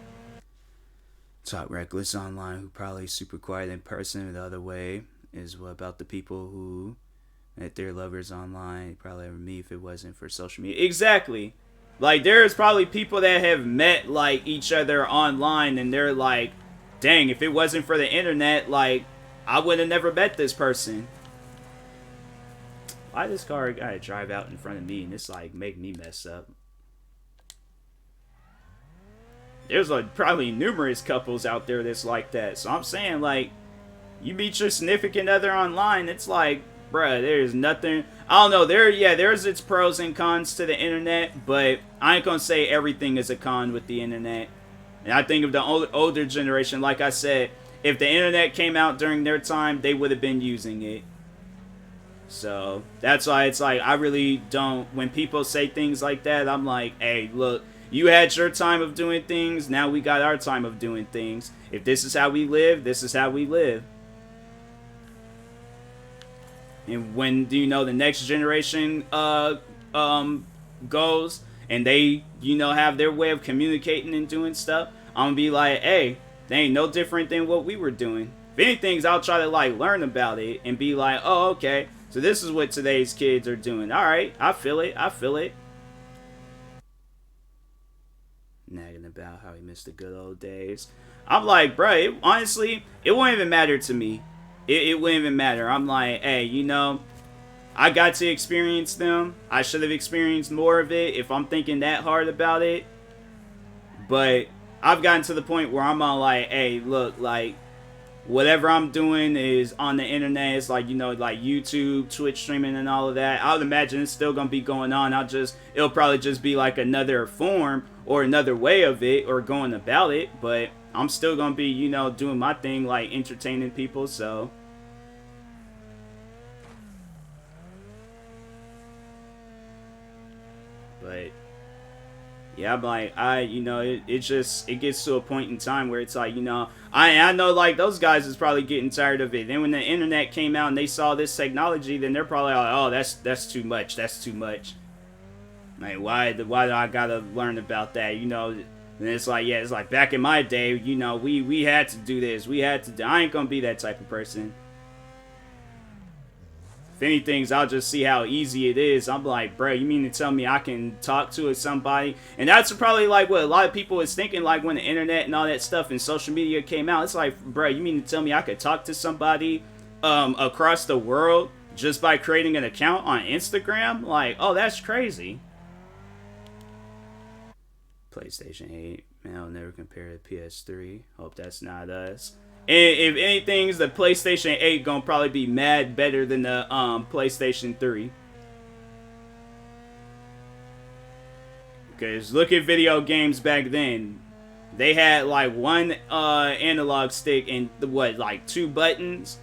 Talk reckless online, who probably super quiet in person. The other way is what about the people who met their lovers online? Probably ever me if it wasn't for social media. Exactly. Like, there's probably people that have met, like, each other online, and they're like, dang, if it wasn't for the internet, like, I would have never met this person. Why this car gotta drive out in front of me and it's like make me mess up? There's like probably numerous couples out there that's like that. So I'm saying, like, you meet your significant other online, it's like, bruh, there's nothing. I don't know. There's its pros and cons to the internet, but I ain't gonna say everything is a con with the internet. And I think of the older generation, like I said, if the internet came out during their time, they would have been using it. So that's why it's like, I really don't, when people say things like that, I'm like, hey, look, you had your time of doing things, now we got our time of doing things. If this is how we live, this is how we live. And when, you know, the next generation goes and they, you know, have their way of communicating and doing stuff, I'm gonna be like, hey, they ain't no different than what we were doing. If anything, I'll try to, like, learn about it and be like, oh, okay, so this is what today's kids are doing. Alright, I feel it. Nagging about how he missed the good old days. I'm like, bro, honestly, it won't even matter to me. It wouldn't even matter. I'm like, hey, you know, I got to experience them. I should have experienced more of it if I'm thinking that hard about it. But I've gotten to the point where I'm all like, hey, look, like, whatever I'm doing is on the internet. It's like, you know, like YouTube, Twitch streaming and all of that. I would imagine it's still going to be going on. It'll probably just be like another form or another way of it or going about it. But I'm still going to be, you know, doing my thing, like entertaining people. So but yeah, I'm like, you know, it gets to a point in time where it's like, you know, I know, like, those guys is probably getting tired of it. Then when the internet came out and they saw this technology, then they're probably like, oh, that's too much. Like, why do I gotta learn about that? You know, and it's like, yeah, it's like back in my day, you know, we had to do this. I ain't gonna be that type of person. If If anything, I'll just see how easy it is. I'm like, bro, you mean to tell me I can talk to somebody? And that's probably like what a lot of people was thinking, like when the internet and all that stuff and social media came out. It's like, bro, you mean to tell me I could talk to somebody across the world just by creating an account on Instagram? Like, oh, that's crazy. PlayStation 8, man, I'll never compare to PS3. Hope that's not us. And if anything, the PlayStation 8 gonna probably be mad better than the PlayStation 3. Because look at video games back then. They had like one analog stick and what, like 2 buttons?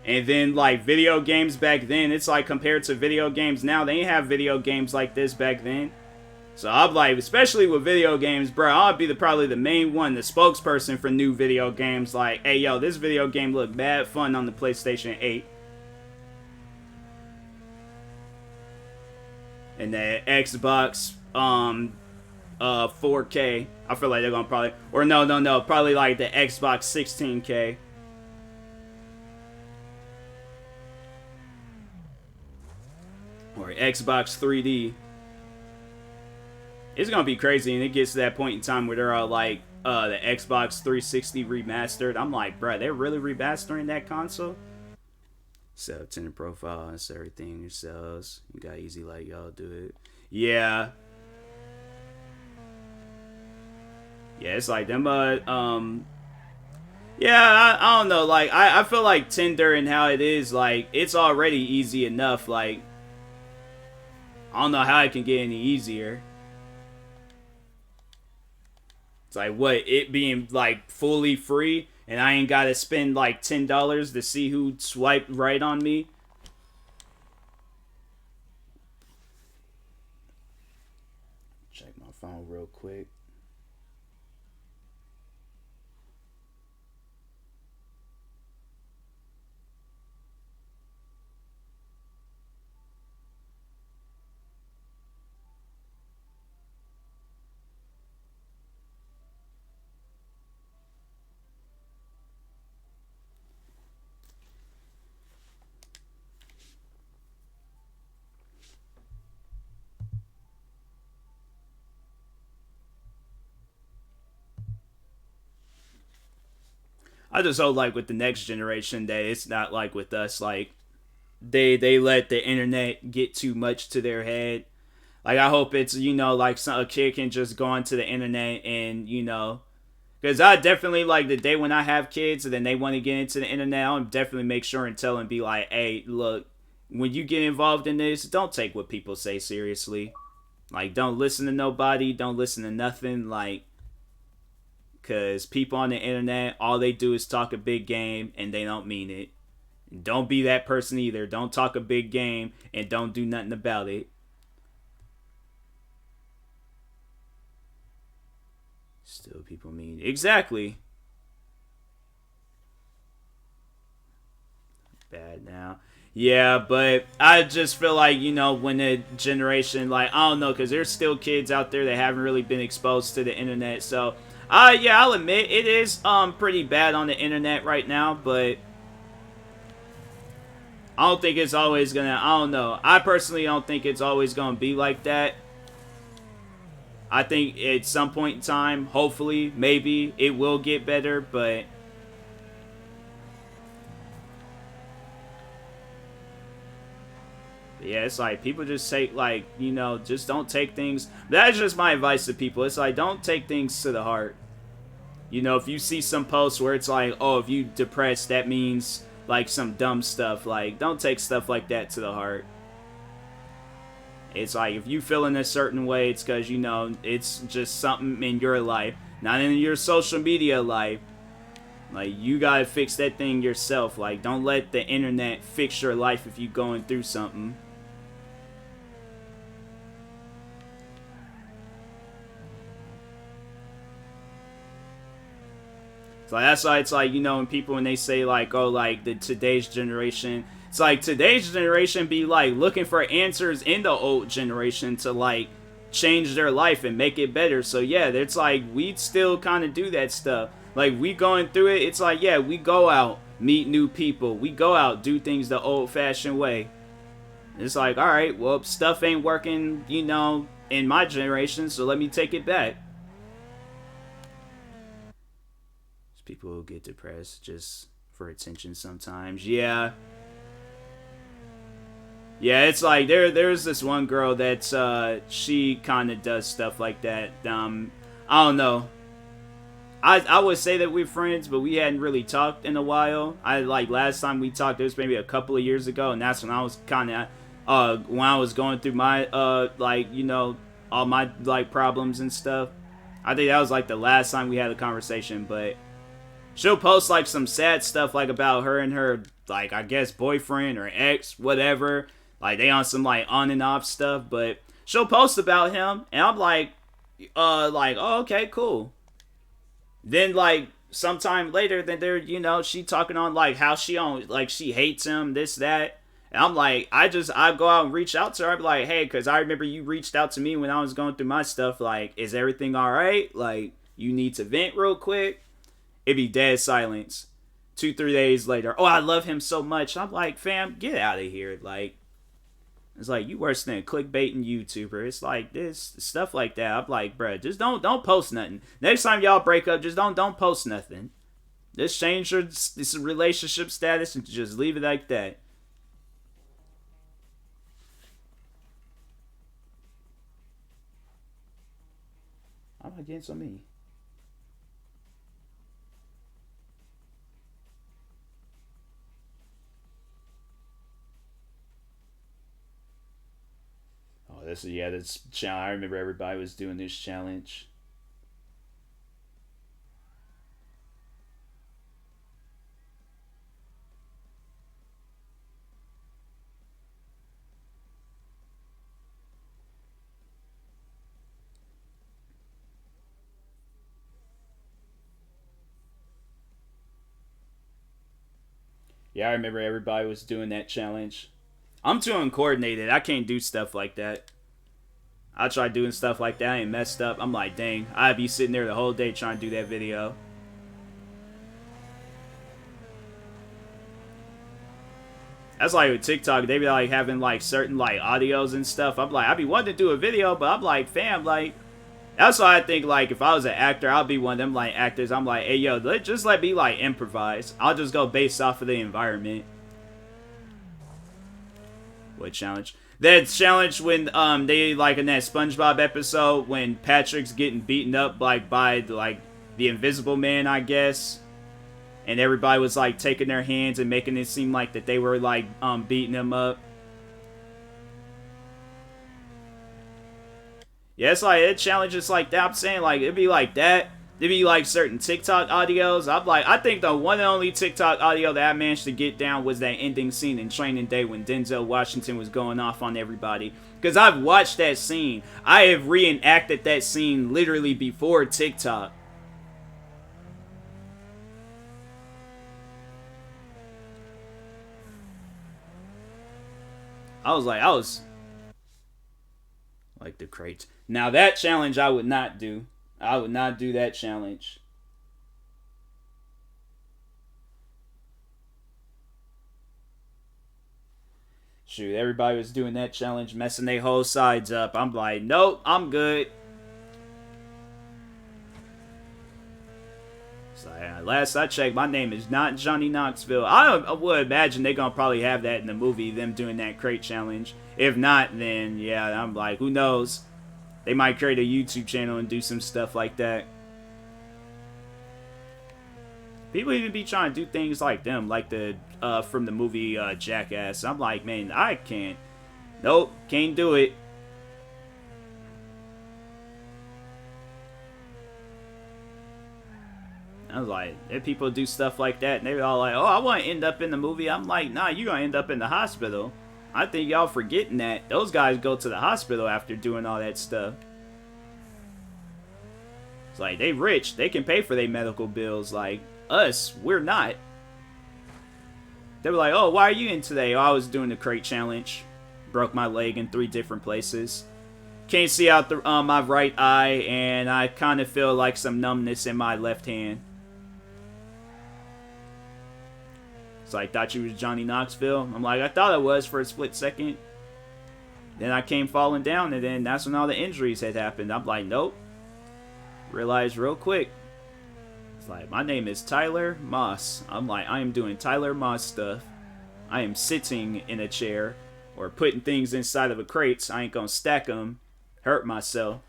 And then like video games back then, it's like compared to video games now, they didn't have video games like this back then. So I'm like, especially with video games, bro, I'll be probably the main one, the spokesperson for new video games. Like, hey, yo, this video game looked bad fun on the PlayStation 8. And the Xbox 4K. I feel like they're gonna probably, or no, probably like the Xbox 16K. Or Xbox 3D. It's gonna be crazy, and it gets to that point in time where they're all like, the Xbox 360 remastered. I'm like, bruh, they're really remastering that console? So, tenant profile, and everything yourselves. You got easy like y'all do it. Yeah. Yeah, it's like them, yeah, I don't know, like, I feel like Tinder and how it is, like, it's already easy enough, like, I don't know how it can get any easier. It's like, what, it being, like, fully free, and I ain't gotta spend, like, $10 to see who swiped right on me? Check my phone real quick. I just hope, like, with the next generation that it's not like with us, like, they let the internet get too much to their head. Like, I hope it's, you know, like, a kid can just go onto the internet and, you know, because I definitely, like, the day when I have kids and then they want to get into the internet, I'll definitely make sure and tell them, be like, hey, look, when you get involved in this, don't take what people say seriously. Like, don't listen to nobody, don't listen to nothing, like, because people on the internet, all they do is talk a big game and they don't mean it. Don't be that person either. Don't talk a big game and don't do nothing about it. Still people mean it. Exactly. Bad now. Yeah, but I just feel like, you know, when the generation, like, I don't know, because there's still kids out there that haven't really been exposed to the internet, so yeah, I'll admit it is pretty bad on the internet right now, but I don't think it's always gonna, I don't know. I personally don't think it's always gonna be like that. I think at some point in time, hopefully, maybe, it will get better, but yeah, it's like, people just take, like, you know, just don't take things. That's just my advice to people. It's like, don't take things to the heart. You know, if you see some posts where it's like, oh, if you depressed, that means, like, some dumb stuff. Like, don't take stuff like that to the heart. It's like, if you feel in a certain way, it's because, you know, it's just something in your life, not in your social media life. Like, you gotta fix that thing yourself. Like, don't let the internet fix your life if you're going through something. So that's why it's like, you know, when people, when they say like, oh, like today's generation, it's like today's generation be like looking for answers in the old generation to like change their life and make it better. So yeah, it's like we still kind of do that stuff. Like, we going through it, it's like, yeah, we go out, meet new people. We go out, do things the old-fashioned way. It's like, alright, well, stuff ain't working, you know, in my generation, so let me take it back. People who get depressed just for attention sometimes. Yeah. Yeah, it's like there's this one girl that's she kind of does stuff like that. I don't know. I would say that we're friends, but we hadn't really talked in a while. Last time we talked, it was maybe a couple of years ago, and that's when I was kind of when I was going through my you know, all my like problems and stuff. I think that was like the last time we had a conversation, but she'll post like some sad stuff like about her and her like I guess boyfriend or ex, whatever. Like they on some like on and off stuff, but she'll post about him, and I'm like, oh, okay, cool. Then like sometime later, then they're, you know, she talking on like how she on like she hates him, this, that. And I'm like, I go out and reach out to her. I'm like, hey, cause I remember you reached out to me when I was going through my stuff. Like, is everything all right? Like, you need to vent real quick. It'd be dead silence. 2-3 days later, oh, I love him so much. I'm like, fam, get out of here. Like, it's like, you worse than a clickbaiting YouTuber. It's like this stuff like that. I'm like, bruh, just don't post nothing. Next time y'all break up, just don't post nothing. Just change your this relationship status and just leave it like that. I'm not getting so mean. This challenge. I remember everybody was doing this challenge. Yeah, I remember everybody was doing that challenge. I'm too uncoordinated. I can't do stuff like that. I tried doing stuff like that and messed up. I'm like, dang, I'd be sitting there the whole day trying to do that video. That's like with TikTok, they be like having like certain like audios and stuff. I'm like, I'd be wanting to do a video, but I'm like, fam, like, that's why I think like if I was an actor, I'll be one of them like actors. I'm like, hey yo, just let me like improvise. I'll just go based off of the environment. What challenge? That challenge when they like in that SpongeBob episode when Patrick's getting beaten up like by like the Invisible Man, I guess, and everybody was like taking their hands and making it seem like that they were like beating him up. Yeah, it's like it challenges like that. I'm saying like it'd be like that. There'd be like certain TikTok audios. I'm like, I think the one and only TikTok audio that I managed to get down was that ending scene in Training Day when Denzel Washington was going off on everybody. Because I've watched that scene. I have reenacted that scene literally before TikTok. I was like the crate. Now that challenge I would not do. I would not do that challenge. Shoot, everybody was doing that challenge, messing their whole sides up. I'm like, nope, I'm good. So, last I checked, my name is not Johnny Knoxville. I would imagine they're gonna probably have that in the movie, them doing that crate challenge. If not, then yeah, I'm like, who knows? They might create a YouTube channel and do some stuff like that. People even be trying to do things like them, like the from the movie Jackass. I'm like, man, I can't. Nope, can't do it. I was like, if people do stuff like that, and they're all like, oh, I want to end up in the movie. I'm like, nah, you're going to end up in the hospital. I think y'all forgetting that. Those guys go to the hospital after doing all that stuff. It's like, they rich. They can pay for their medical bills. Like, us, we're not. They were like, oh, why are you in today? Oh, I was doing the crate challenge. Broke my leg in 3 different places. Can't see out the my right eye, and I kind of feel like some numbness in my left hand. So I thought you was Johnny Knoxville. I'm like, I thought I was for a split second. Then I came falling down, and then that's when all the injuries had happened. I'm like, nope. Realized real quick. It's like, my name is Tyler Moss. I'm like, I am doing Tyler Moss stuff. I am sitting in a chair or putting things inside of a crate. So I ain't gonna stack them, hurt myself.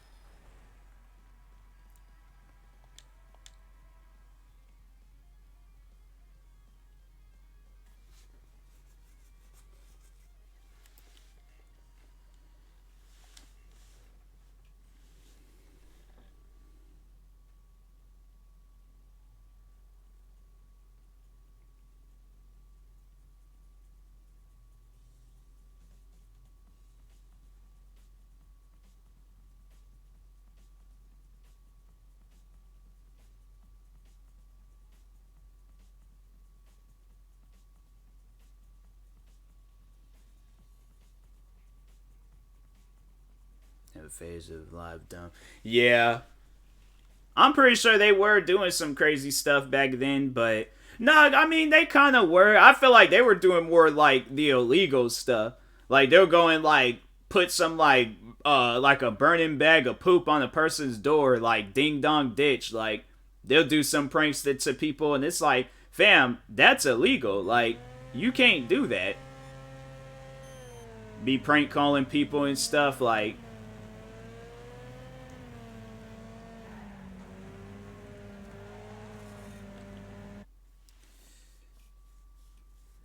In the phase of live dumb. Yeah. I'm pretty sure they were doing some crazy stuff back then, but no, I mean, they kind of were. I feel like they were doing more like the illegal stuff. Like, they're going like, put some like a burning bag of poop on a person's door, like ding dong ditch. Like, they'll do some pranks to people, and it's like, fam, that's illegal. Like, you can't do that. Be prank calling people and stuff, like.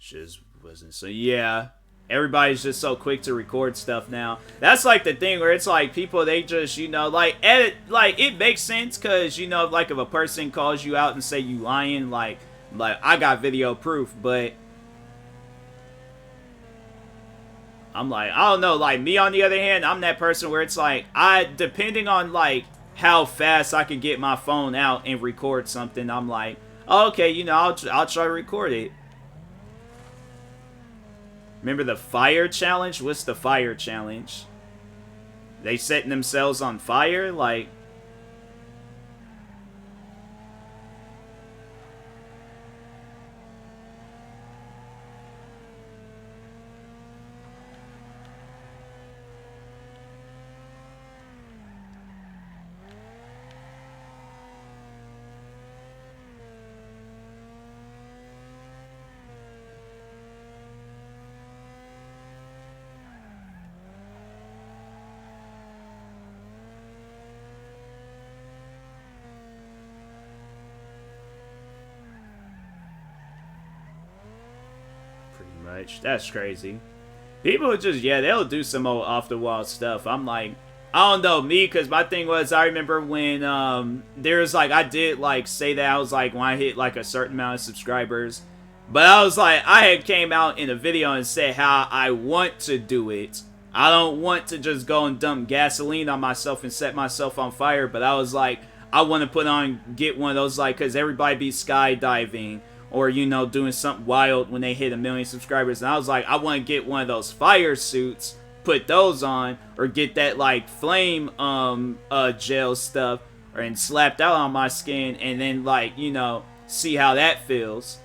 Just wasn't. So yeah, everybody's just so quick to record stuff now. That's like the thing where it's like people, they just, you know, like edit, like it makes sense because, you know, like if a person calls you out and say you lying, like I got video proof, but I'm like, I don't know, like me on the other hand, I'm that person where it's like, depending on like how fast I can get my phone out and record something, I'm like, oh, okay, you know, I'll try to record it. Remember the fire challenge? What's the fire challenge? They setting themselves on fire? Like, much. That's crazy. People just, yeah, they'll do some old off the wall stuff. I'm like, I don't know, me, because my thing was, I remember when there's like, I did like say that I was like, when I hit like a certain amount of subscribers, but I was like, I had came out in a video and said how I want to do it. I don't want to just go and dump gasoline on myself and set myself on fire, but I was like, I want to get one of those, like, because everybody be skydiving or, you know, doing something wild when they hit 1 million subscribers. And I was like, I want to get one of those fire suits, put those on, or get that, like, flame gel stuff, and slap that on my skin, and then, like, you know, see how that feels.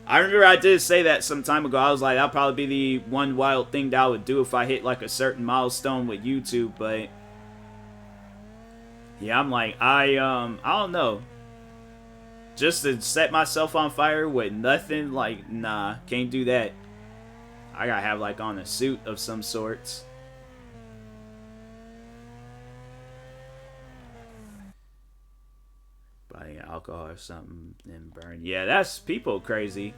I remember I did say that some time ago. I was like, that'll probably be the one wild thing that I would do if I hit, like, a certain milestone with YouTube, but yeah, I'm like, I don't know. Just to set myself on fire with nothing, like, nah, can't do that. I gotta have, like, on a suit of some sorts. Buying alcohol or something and burn. Yeah, that's people crazy.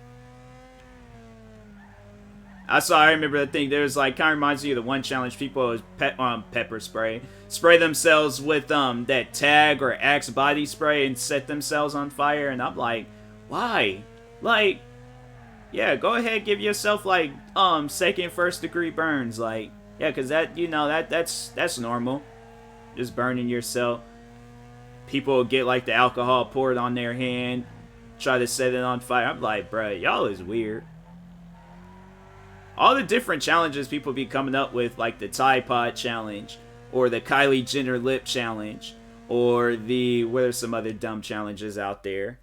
I remember the thing. There's like, kind of reminds me of the one challenge. People was pepper spray themselves with that tag or Axe body spray and set themselves on fire. And I'm like, why? Like, yeah, go ahead, give yourself like second, first degree burns. Like, yeah, cause that, you know, that's normal. Just burning yourself. People get like the alcohol poured on their hand, try to set it on fire. I'm like, bruh, y'all is weird. All the different challenges people be coming up with, like the Tide Pod challenge, or the Kylie Jenner lip challenge, or the, what are some other dumb challenges out there?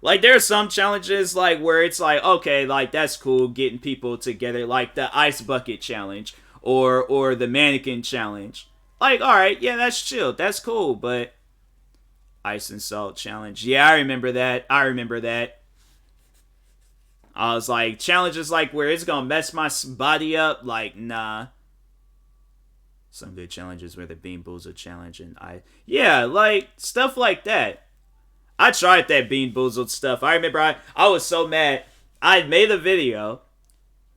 Like, there's some challenges, like, where it's like, okay, like, that's cool, getting people together, like the ice bucket challenge, or the mannequin challenge. Like, alright, yeah, that's chill, that's cool, but ice and salt challenge, yeah, I remember that, I was like, challenges like where it's gonna mess my body up, like, nah. Some good challenges where the Bean Boozled challenge and yeah, like, stuff like that. I tried that Bean Boozled stuff. I remember I was so mad. I made a video,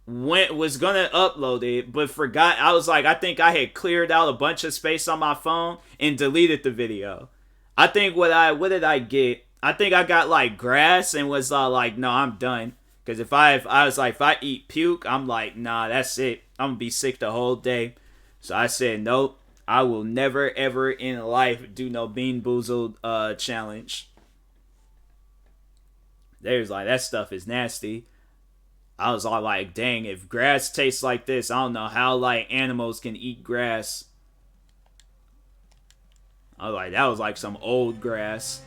was gonna upload it, but forgot. I was like, I think I had cleared out a bunch of space on my phone and deleted the video. I think what did I get? I think I got like grass and was like, no, I'm done. Because if I was like, if I eat puke, I'm like, nah, that's it. I'm gonna be sick the whole day. So I said, nope, I will never ever in life do no Bean Boozled challenge. They was like, that stuff is nasty. I was all like, dang, if grass tastes like this, I don't know how like animals can eat grass. I was like, that was like some old grass.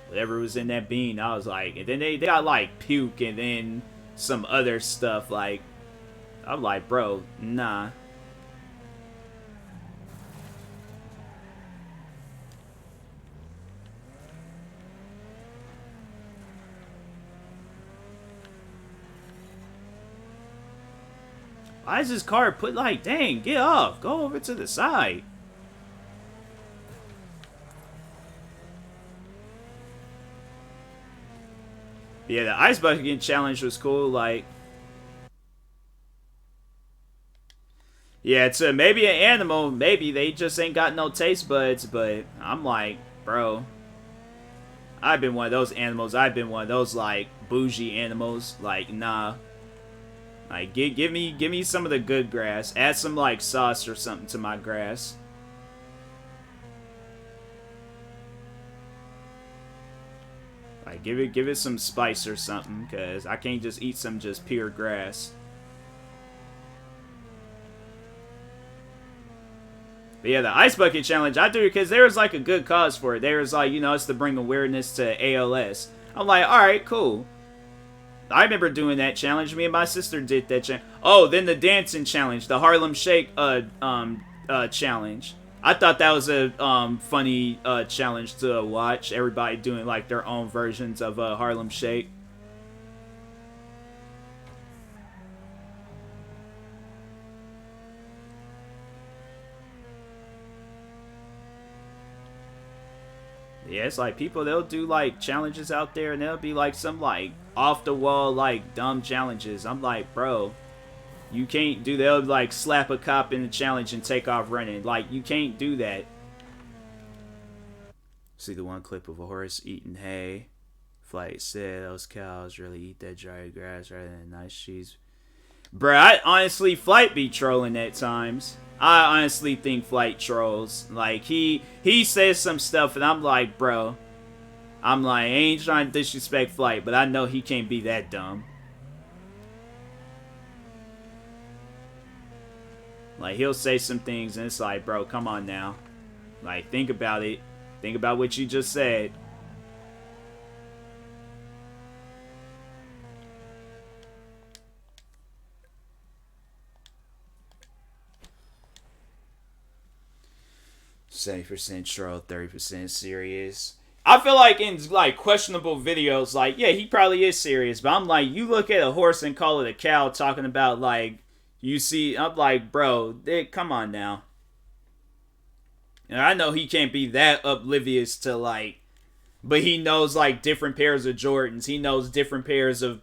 Whatever was in that bean, I was like, and then they got like puke and then some other stuff. Like, I'm like, bro, nah. Why is this car put like, dang, get off, go over to the side. Yeah, the ice bucket challenge was cool. Like, yeah, it's maybe an animal. Maybe they just ain't got no taste buds. But I'm like, bro, I've been one of those animals. I've been one of those like bougie animals. Like, nah. Like, give me some of the good grass. Add some like sauce or something to my grass. Like, give it some spice or something, cause I can't just eat some just pure grass. But yeah, the ice bucket challenge, I do it because there was like a good cause for it. There was like, you know, it's to bring awareness to ALS. I'm like, alright, cool. I remember doing that challenge. Me and my sister did that challenge. Oh, then the dancing challenge, the Harlem Shake challenge. I thought that was a funny challenge to watch. Everybody doing like their own versions of Harlem Shake. Yeah, it's like people, they'll do like challenges out there and they'll be like some like off the wall like dumb challenges. I'm like, bro, you can't do, they'll like slap a cop in the challenge and take off running. Like, you can't do that. See the one clip of a horse eating hay. Flight said those cows really eat that dry grass rather than nice cheese. Bruh, I honestly, Flight be trolling at times. I honestly think Flight trolls. Like, he says some stuff and I'm like, bro. I'm like, I ain't trying to disrespect Flight, but I know he can't be that dumb. Like, he'll say some things and it's like, bro, come on now. Like, think about it. Think about what you just said. %, troll, 30% serious. I feel like in like questionable videos, like, yeah, he probably is serious, but I'm like, you look at a horse and call it a cow, talking about like, you see, I'm like, bro, come on now. And I know he can't be that oblivious to like, but he knows like different pairs of Jordans. He knows different pairs of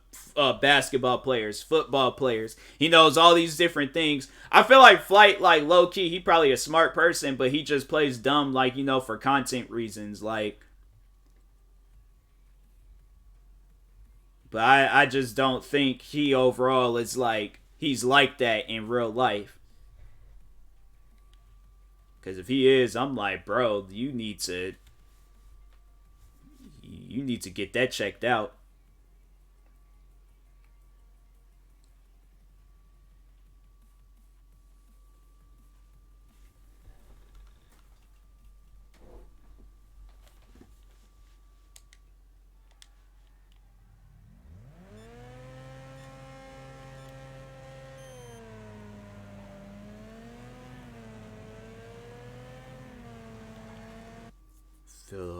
basketball players, football players. He knows all these different things. I feel like Flight, like low key, he probably a smart person, but he just plays dumb, like, you know, for content reasons. Like, but I just don't think he overall is like, he's like that in real life. Because if he is, I'm like, bro, you need to get that checked out.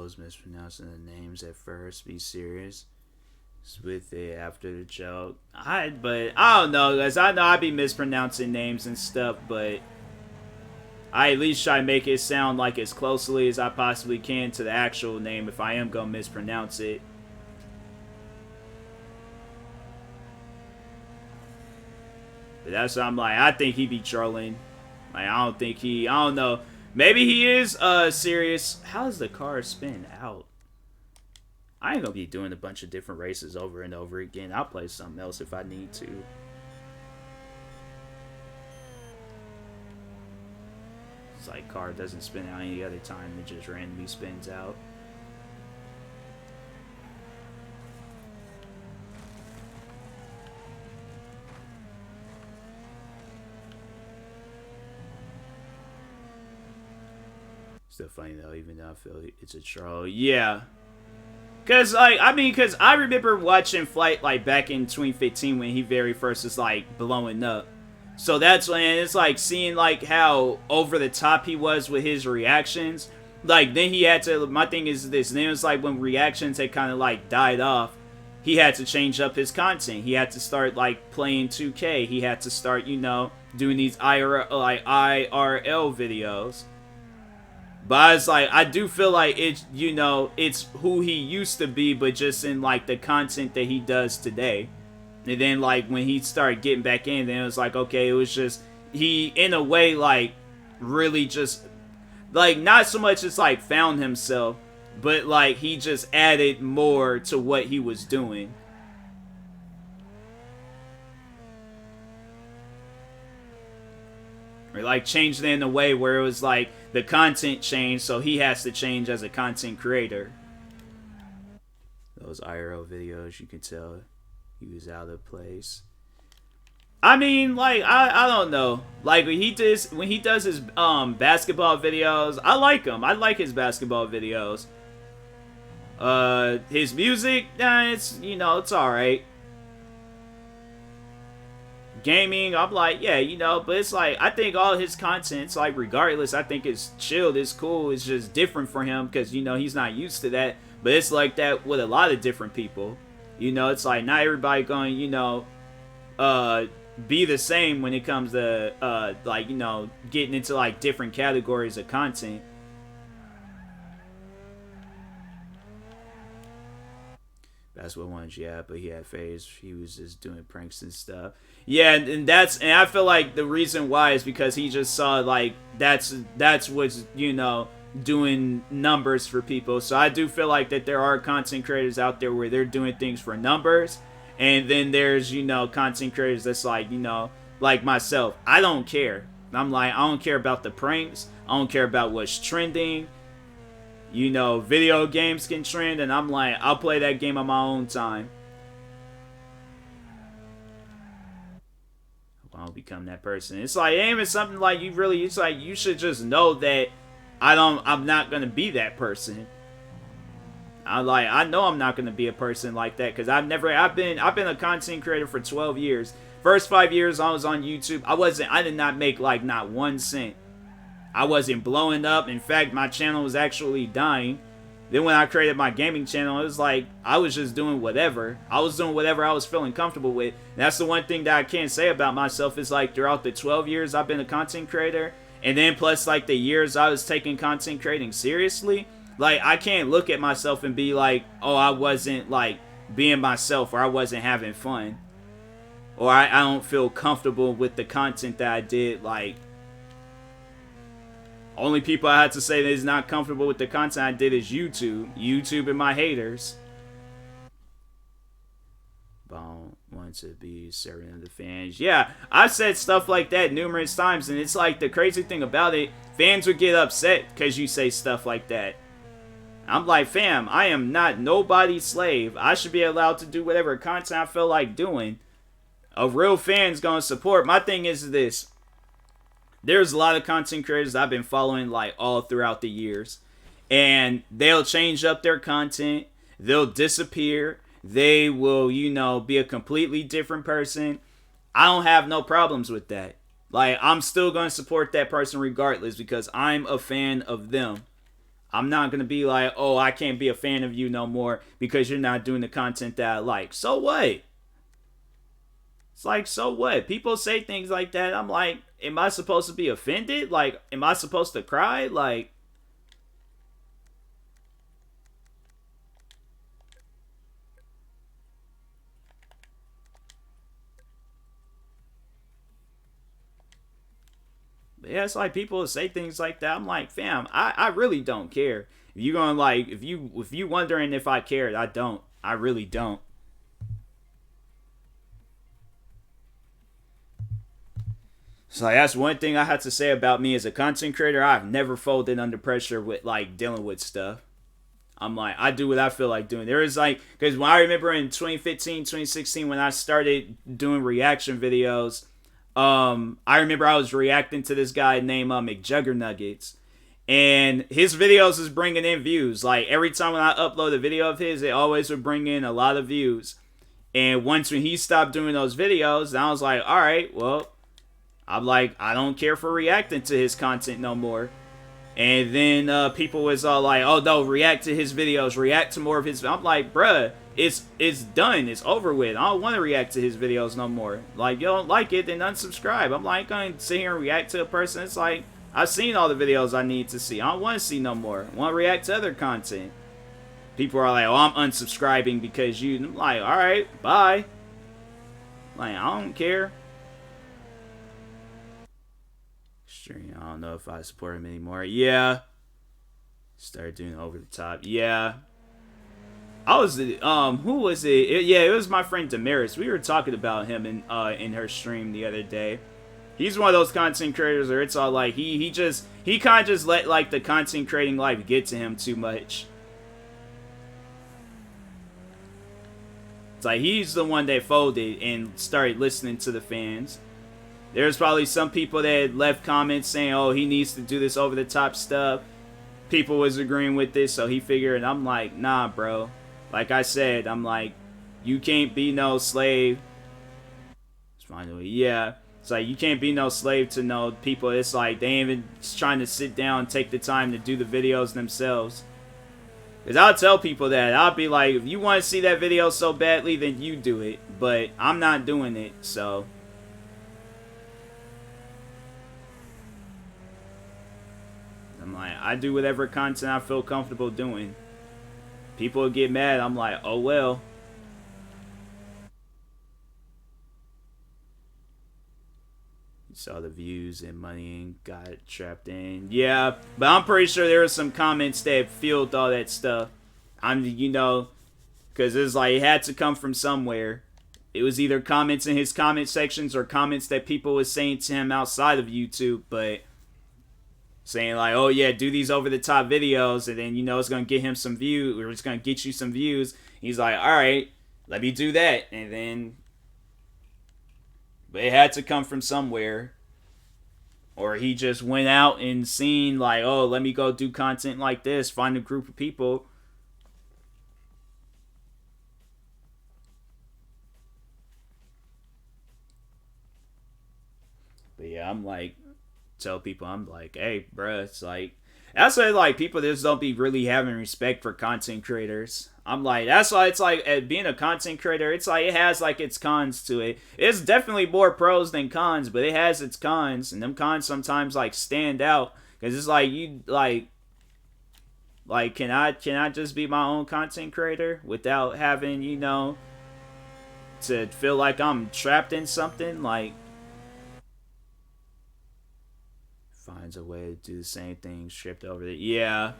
was mispronouncing the names at first. Be serious with it after the joke. But I don't know, guys. I know I be mispronouncing names and stuff, but I at least try to make it sound like as closely as I possibly can to the actual name if I am gonna mispronounce it. But that's what I'm like. I think he be trolling. Like, I don't know. Maybe he is serious. How does the car spin out? I ain't gonna be doing a bunch of different races over and over again. I'll play something else if I need to. It's like car doesn't spin out any other time. It just randomly spins out. Still funny though, even though I feel it's a troll. Yeah. Cause like, cause I remember watching Flight like back in 2015 when he very first was like blowing up. So that's when it's like seeing like how over the top he was with his reactions. Like then he had to, my thing is this, then it was like when reactions had kind of like died off, he had to change up his content. He had to start like playing 2K. He had to start, you know, doing these IRL videos. But I was like, I do feel like it's, you know, it's who he used to be, but just in like the content that he does today. And then like when he started getting back in, then it was like, okay, it was just, he in a way like really just, like not so much as like found himself, but like he just added more to what he was doing. Or like changed it in a way where it was like the content changed, so he has to change as a content creator. Those IRL videos, you can tell he was out of place. I mean, like, I don't know. Like when he does his basketball videos, I like him. I like his basketball videos. His music, it's, you know, it's alright. Gaming, I'm like, yeah, you know, but it's like, I think all his content's like, regardless, I think it's chilled, it's cool, it's just different for him, because, you know, he's not used to that, but it's like that with a lot of different people, you know, it's like, not everybody going, you know, be the same when it comes to, like, you know, getting into, like, different categories of content. That's what ones, yeah, but he had phase. He was just doing pranks and stuff. Yeah, and I feel like the reason why is because he just saw like that's what's, you know, doing numbers for people. So I do feel like that there are content creators out there where they're doing things for numbers, and then there's, you know, content creators that's like, you know, like myself. I don't care. I'm like, I don't care about the pranks. I don't care about what's trending. You know, video games can trend, and I'm like, I'll play that game on my own time. I don't become that person. It's like, ain't even something like you really, it's like, you should just know that I'm not gonna be that person. I know I'm not gonna be a person like that, because I've been a content creator for 12 years. First 5 years I was on YouTube, I did not make like not 1 cent. I wasn't blowing up. In fact, my channel was actually dying. Then when I created my gaming channel, it was like, I was just doing whatever. I was doing whatever I was feeling comfortable with. And that's the one thing that I can't say about myself is like, throughout the 12 years I've been a content creator, and then plus like the years I was taking content creating seriously, like I can't look at myself and be like, oh, I wasn't like being myself, or I wasn't having fun, or I don't feel comfortable with the content that I did. Like, only people I had to say that is not comfortable with the content I did is YouTube and my haters. Bone wants to be serving of the fans. Yeah, I've said stuff like that numerous times, and it's like, the crazy thing about it, fans would get upset because you say stuff like that. I'm like, fam, I am not nobody's slave. I should be allowed to do whatever content I feel like doing. A real fan's gonna support. My thing is this. There's a lot of content creators I've been following like all throughout the years, and they'll change up their content, they'll disappear, they will, you know, be a completely different person. I don't have no problems with that. Like, I'm still going to support that person regardless, because I'm a fan of them. I'm not gonna be like, oh, I can't be a fan of you no more because you're not doing the content that I like. So what? It's like, so what? People say things like that. I'm like, am I supposed to be offended? Like, am I supposed to cry? Like, yeah, it's like people say things like that. I'm like, fam, I really don't care. If you gonna like, if you wondering if I cared, I don't. I really don't. So like, that's one thing I have to say about me as a content creator. I've never folded under pressure with like dealing with stuff. I'm like, I do what I feel like doing. There is like, because when I remember in 2015, 2016, when I started doing reaction videos, I remember I was reacting to this guy named McJuggernuggets, and his videos is bringing in views. Like every time when I upload a video of his, it always would bring in a lot of views. And once when he stopped doing those videos, I was like, all right, well, I'm like, I don't care for reacting to his content no more. And then people was all like, oh no, react to his videos, react to more of his. I'm like, bruh, it's done, it's over with. I don't want to react to his videos no more. Like, you don't like it, then unsubscribe. I'm like, going to sit here and react to a person. It's like, I've seen all the videos I need to see. I don't want to see no more. I want to react to other content. People are like, oh, I'm unsubscribing because you. I'm like, all right, bye. Like, I don't care. I don't know if I support him anymore. Yeah. Started doing over the top. Yeah. I was who was it? Yeah, it was my friend Damaris. We were talking about him in her stream the other day. He's one of those content creators where it's all like he kind of just let like the content creating life get to him too much. It's like he's the one that folded and started listening to the fans. There's probably some people that left comments saying, oh, he needs to do this over-the-top stuff. People was agreeing with this, so he figured, I'm like, nah, bro. Like I said, I'm like, you can't be no slave. Finally, yeah. It's like, you can't be no slave to no people. It's like, they ain't even trying to sit down and take the time to do the videos themselves. Because I'll tell people that. I'll be like, if you want to see that video so badly, then you do it. But I'm not doing it, so... I'm like, I do whatever content I feel comfortable doing. People get mad. I'm like, oh well. You saw the views and money and got trapped in. Yeah, but I'm pretty sure there were some comments that fueled all that stuff. You know, because it's like it had to come from somewhere. It was either comments in his comment sections or comments that people was saying to him outside of YouTube, but... saying like, oh yeah, do these over-the-top videos, and then, you know, it's going to get him some views, or it's going to get you some views. He's like, alright, let me do that. And then, but it had to come from somewhere. Or he just went out and seen like, oh, let me go do content like this, find a group of people. But yeah, I'm like... tell people, I'm like, hey, bruh, it's like, that's why, like, people just don't be really having respect for content creators. I'm like, that's why it's like, being a content creator, it's like, it has, like, its cons to it. It's definitely more pros than cons, but it has its cons, and them cons sometimes, like, stand out, because it's like, you, like, can I just be my own content creator without having, you know, to feel like I'm trapped in something, like, finds a way to do the same thing, stripped over the... yeah.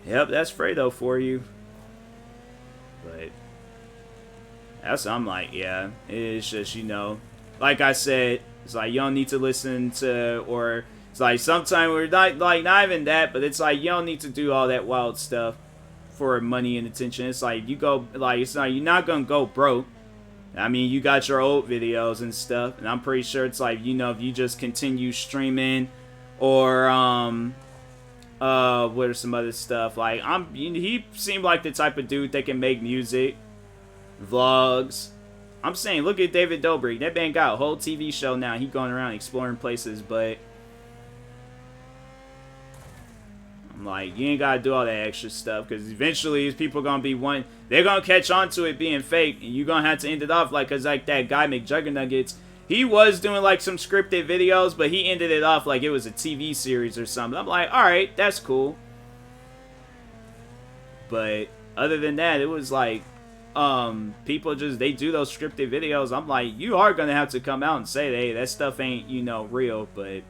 Yep, that's Fredo for you. But... that's, I'm like, yeah. It's just, you know... like I said, it's like, you don't need to listen to... or... it's like, sometimes we're not, like, not even that, but it's like, you don't need to do all that wild stuff for money and attention. It's like, you go, like, it's not, you're not gonna go broke. I mean, you got your old videos and stuff, and I'm pretty sure it's like, you know, if you just continue streaming, or what are some other stuff, like, he seemed like the type of dude that can make music, vlogs, I'm saying, look at David Dobrik. That man got a whole TV show now. He going around exploring places, but I'm like, you ain't gotta do all that extra stuff, because eventually these people gonna be they're gonna catch on to it being fake, and you're gonna have to end it off like, cause like that guy McJuggernuggets, he was doing like some scripted videos, but he ended it off like it was a TV series or something. I'm like, alright, that's cool. But other than that, it was like, people just, they do those scripted videos. I'm like, you are gonna have to come out and say, hey, that stuff ain't, you know, real. But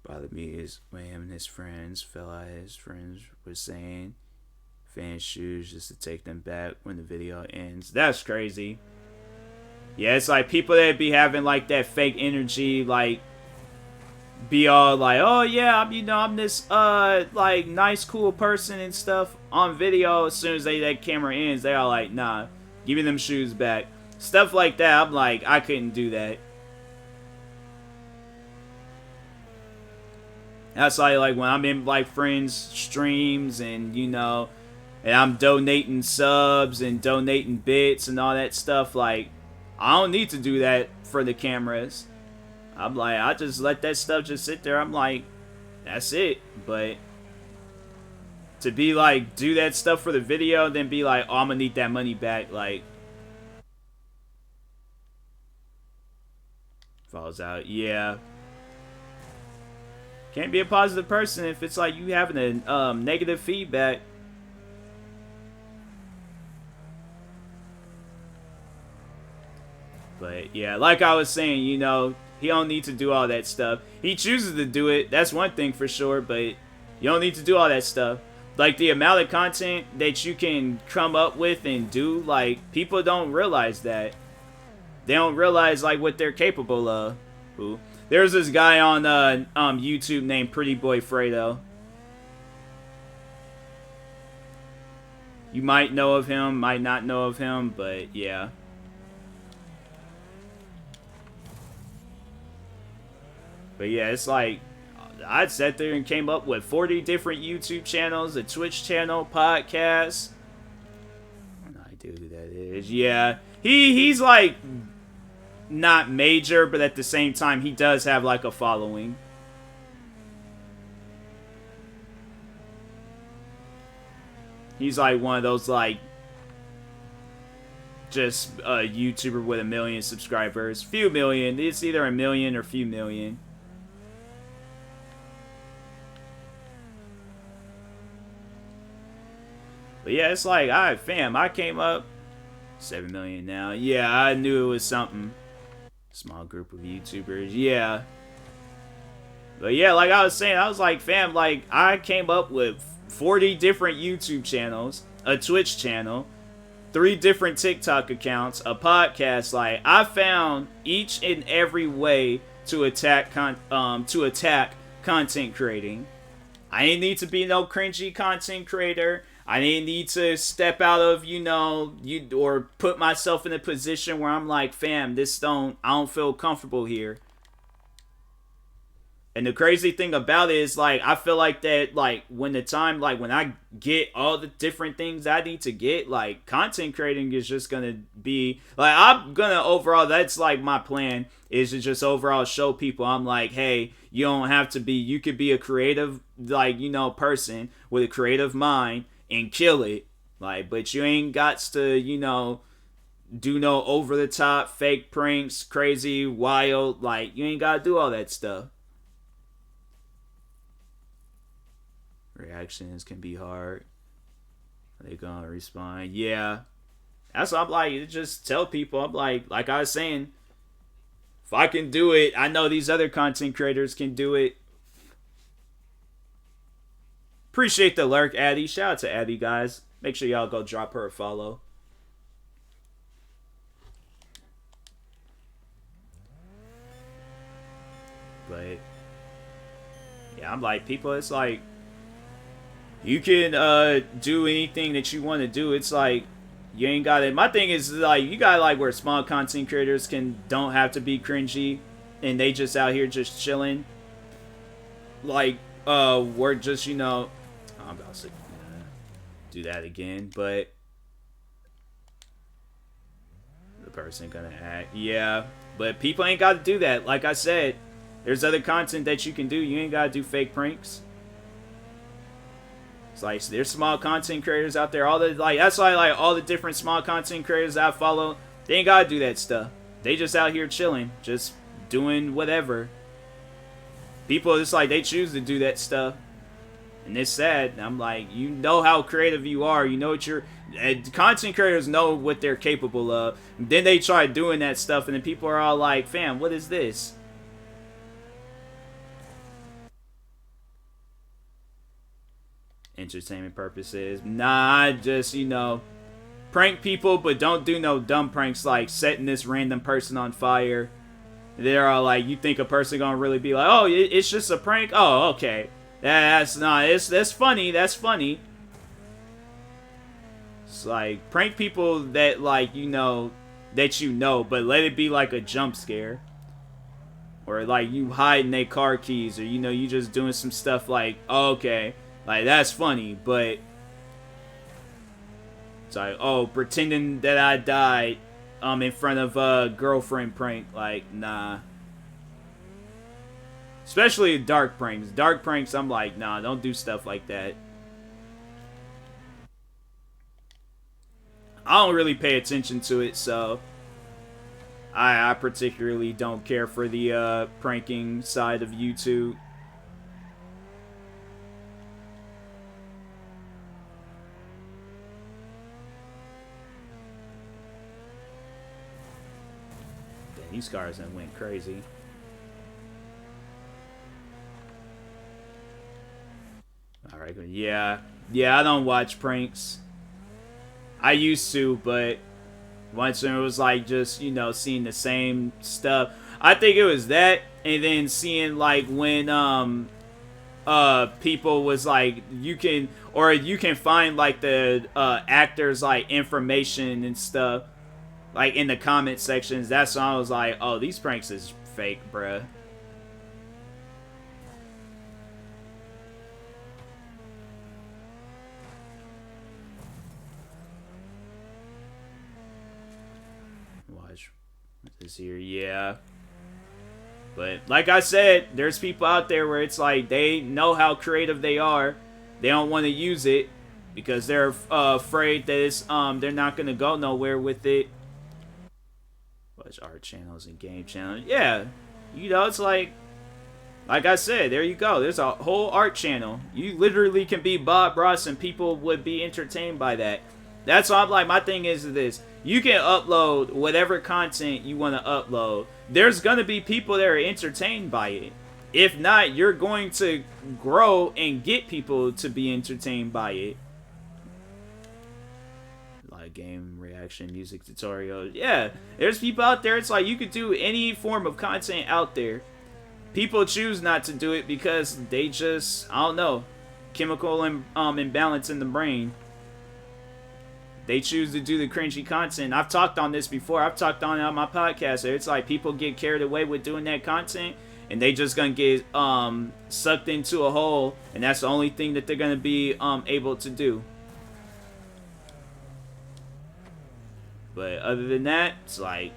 bothered me is when him and his friends were saying fans choose just to take them back when the video ends. That's crazy. Yeah, it's like people that be having like that fake energy, like be all like, oh yeah, I'm this like nice cool person and stuff on video. As soon as that camera ends, they all like, nah, give me them shoes back. Stuff like that. I'm like, I couldn't do that. That's like when I'm in like friends streams and you know, and I'm donating subs and donating bits and all that stuff. Like, I don't need to do that for the cameras. I'm like, I just let that stuff just sit there. I'm like, that's it. But to be like, do that stuff for the video, then be like, oh, I'm gonna need that money back. Like, falls out. Yeah. Can't be a positive person if it's like you having a negative feedback. But yeah, like I was saying, you know, he don't need to do all that stuff. He chooses to do it. That's one thing for sure, but you don't need to do all that stuff. Like the amount of content that you can come up with and do, like people don't realize that. They don't realize like what they're capable of. Ooh. There's this guy on YouTube named Pretty Boy Fredo. You might know of him, might not know of him, but yeah. But yeah, it's like, I sat there and came up with 40 different YouTube channels, a Twitch channel, podcast. I have no idea who that is. Yeah, he's like not major, but at the same time, he does have like a following. He's like one of those like just a YouTuber with 1 million subscribers. Few million. It's either 1 million or few million. But yeah, it's like, alright, fam, I came up 7 million now. Yeah, I knew it was something. Small group of YouTubers, yeah. But yeah, like I was saying, I was like, fam, like, I came up with 40 different YouTube channels, a Twitch channel, 3 different TikTok accounts, a podcast. Like, I found each and every way to attack content creating. I didn't need to be no cringy content creator. I didn't need to step out of, you know, or put myself in a position where I'm like, fam, I don't feel comfortable here. And the crazy thing about it is, like, I feel like that, like, when I get all the different things I need to get, like, content creating is just gonna be, like, I'm gonna overall, that's, like, my plan, is to just overall show people, I'm like, hey, you don't have to be, you could be a creative, like, you know, person with a creative mind, and kill it, like, but you ain't got to, you know, do no over the top fake pranks, crazy, wild, like, you ain't gotta do all that stuff. Reactions can be hard. Are they gonna respond? Yeah, that's what I'm like. Just tell people, I'm like I was saying, if I can do it, I know these other content creators can do it. Appreciate the lurk, Addy. Shout out to Addy, guys. Make sure y'all go drop her a follow. But yeah, I'm like, people, it's like, you can do anything that you want to do. It's like, you ain't got it. My thing is, like, you got like where small content creators don't have to be cringy, and they just out here just chilling. Like, we're just, you know, I'm about to do that again, but person gonna act. Yeah, but people ain't got to do that. Like I said, there's other content that you can do. You ain't gotta do fake pranks. It's like there's small content creators out there. All the that's why like all the different small content creators I follow, they ain't gotta do that stuff. They just out here chilling, just doing whatever. People, it's like they choose to do that stuff. And it's sad. I'm like, you know how creative you are. You know what content creators know what they're capable of. And then they try doing that stuff, and then people are all like, fam, what is this? Entertainment purposes. Nah, I just, prank people, but don't do no dumb pranks like setting this random person on fire. They're all like, you think a person gonna really be like, oh, it's just a prank? Oh, okay. That's funny. That's funny. It's like prank people that like but let it be like a jump scare, or like you hiding their car keys, or you just doing some stuff like, oh, okay, like that's funny, but it's like, oh, pretending that I died in front of a girlfriend prank, like, nah. Especially dark pranks. Dark pranks, I'm like, nah, don't do stuff like that. I don't really pay attention to it, so I particularly don't care for the pranking side of YouTube. Damn, these cars done went crazy. Alright, yeah, I don't watch pranks. I used to, but once it was like just, seeing the same stuff. I think it was that, and then seeing like when people was like, you can find like the actors like information and stuff like in the comment sections. That's when I was like, oh, these pranks is fake, bruh. This here, yeah. But like I said, there's people out there where it's like they know how creative they are. They don't want to use it because they're afraid that it's they're not gonna go nowhere with it. Watch art channels and game channels. Yeah, it's like I said, there you go. There's a whole art channel. You literally can be Bob Ross and people would be entertained by that. That's why I'm like, my thing is this. You can upload whatever content you want to upload. There's going to be people that are entertained by it. If not, you're going to grow and get people to be entertained by it. Like game reaction, music tutorial. Yeah, there's people out there. It's like you could do any form of content out there. People choose not to do it because they just, I don't know, chemical imbalance in the brain. They choose to do the cringy content. I've talked on this before. I've talked on it on my podcast. It's like people get carried away with doing that content, and they just gonna get sucked into a hole, and that's the only thing that they're gonna be able to do. But other than that, it's like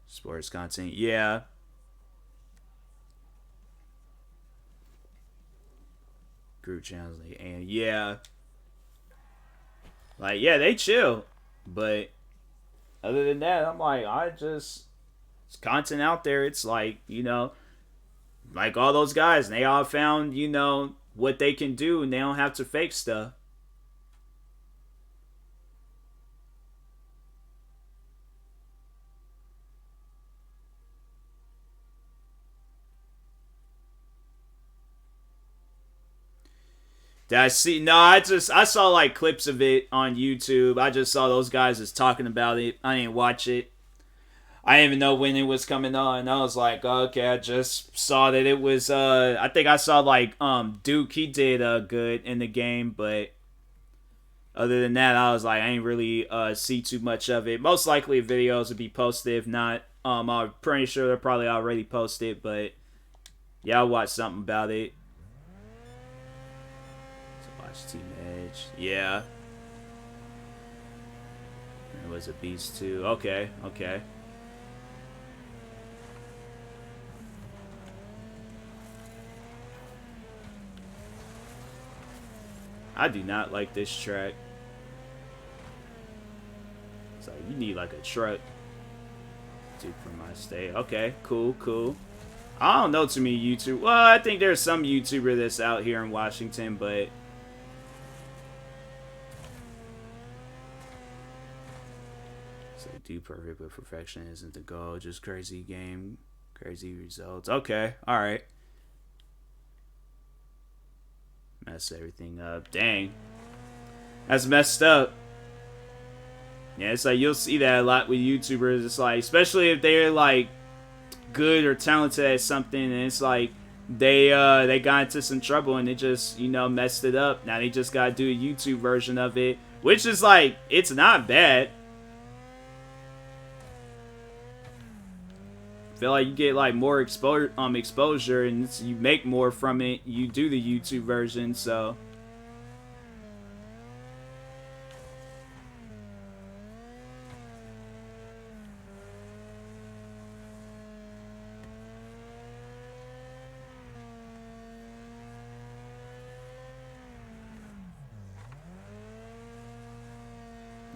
sports content, yeah. Group channels, and yeah, like, yeah, they chill, but other than that, I'm like, it's content out there. It's like, like all those guys, and they all found, what they can do, and they don't have to fake stuff. Did I see? No, I saw like clips of it on YouTube. I just saw those guys just talking about it. I didn't watch it. I didn't even know when it was coming on. I was like, okay, I just saw that it was, I think I saw like, Duke, he did, good in the game, but other than that, I was like, I ain't really, see too much of it. Most likely videos would be posted. If not, I'm pretty sure they're probably already posted, but yeah, I'll watch something about it. Watch Team Edge. Yeah. It was a beast too. Okay, okay. I do not like this track. It's like you need like a truck to for my stay. Okay, cool, cool. I don't know too many YouTubers. Well, I think there's some YouTuber that's out here in Washington, but so do perfect, but perfection isn't the goal. Just crazy game, crazy results. Okay, all right. Mess everything up. Dang, that's messed up. Yeah, it's like you'll see that a lot with YouTubers. It's like, especially if they're like good or talented at something, and it's like they got into some trouble and they just, you know, messed it up. Now they just gotta do a YouTube version of it, which is like, it's not bad. Feel like you get like more exposure and you make more from it. You do the YouTube version, so.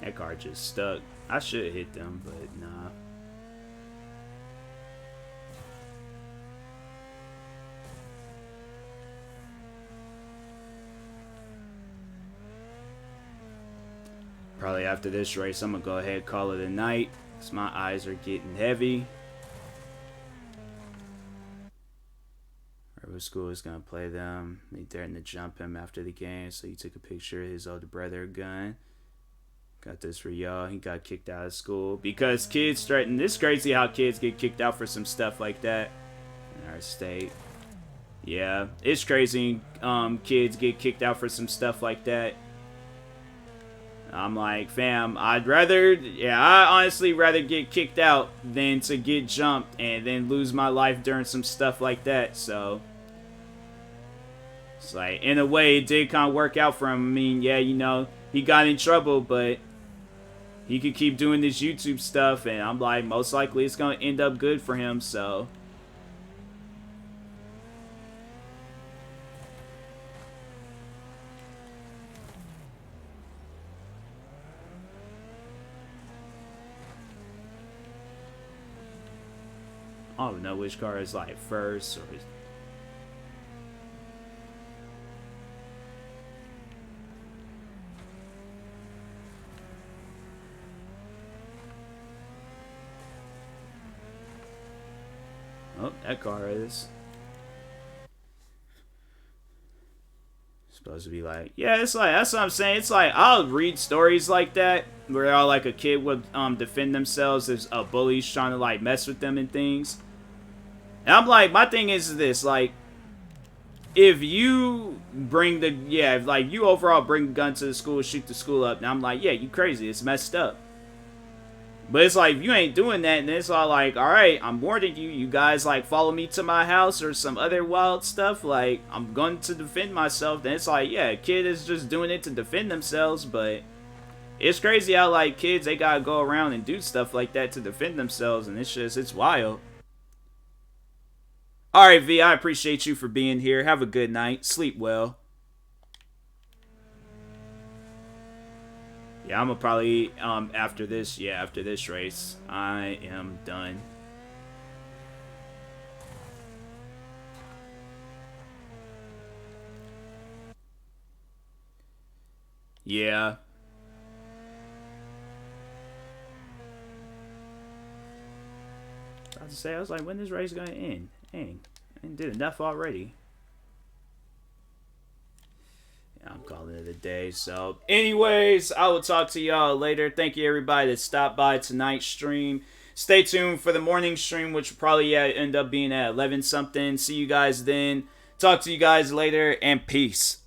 That car just stuck. I should have hit them, but nah. Probably after this race, I'm gonna go ahead and call it a night, because my eyes are getting heavy. River School is gonna play them. They threatened to jump him after the game, so he took a picture of his older brother gun. Got this for y'all. He got kicked out of school because kids threaten. It's crazy how kids get kicked out for some stuff like that in our state. Yeah, it's crazy. Kids get kicked out for some stuff like that. I'm like, fam, I'd rather, yeah, I honestly rather get kicked out than to get jumped and then lose my life during some stuff like that. So it's like, in a way, it did kind of work out for him. I mean, yeah, you know, he got in trouble, but he could keep doing this YouTube stuff, and I'm like, most likely it's going to end up good for him, so. I don't know which car is like first or. Oh, that car is. Supposed to be like, yeah, it's like, that's what I'm saying. It's like, I'll read stories like that where all like a kid would defend themselves if a bully's trying to like mess with them and things. And I'm like, my thing is this, like, if you bring the, yeah, if like you overall bring a gun to the school, shoot the school up, and I'm like, yeah, you crazy, it's messed up. But it's like, if you ain't doing that, and it's all like, alright, I'm warning you, you guys like follow me to my house or some other wild stuff, like, I'm going to defend myself, then it's like, yeah, a kid is just doing it to defend themselves, but it's crazy how like kids, they gotta go around and do stuff like that to defend themselves, and it's just, it's wild. Alright, V, I appreciate you for being here. Have a good night. Sleep well. Yeah, I'm gonna probably, after this race, I am done. Yeah. I was about to say, I was like, when this race gonna end? Dang, I did enough already. Yeah, I'm calling it a day. So, anyways, I will talk to y'all later. Thank you, everybody that stopped by tonight's stream. Stay tuned for the morning stream, which will probably end up being at 11 something. See you guys then. Talk to you guys later, and peace.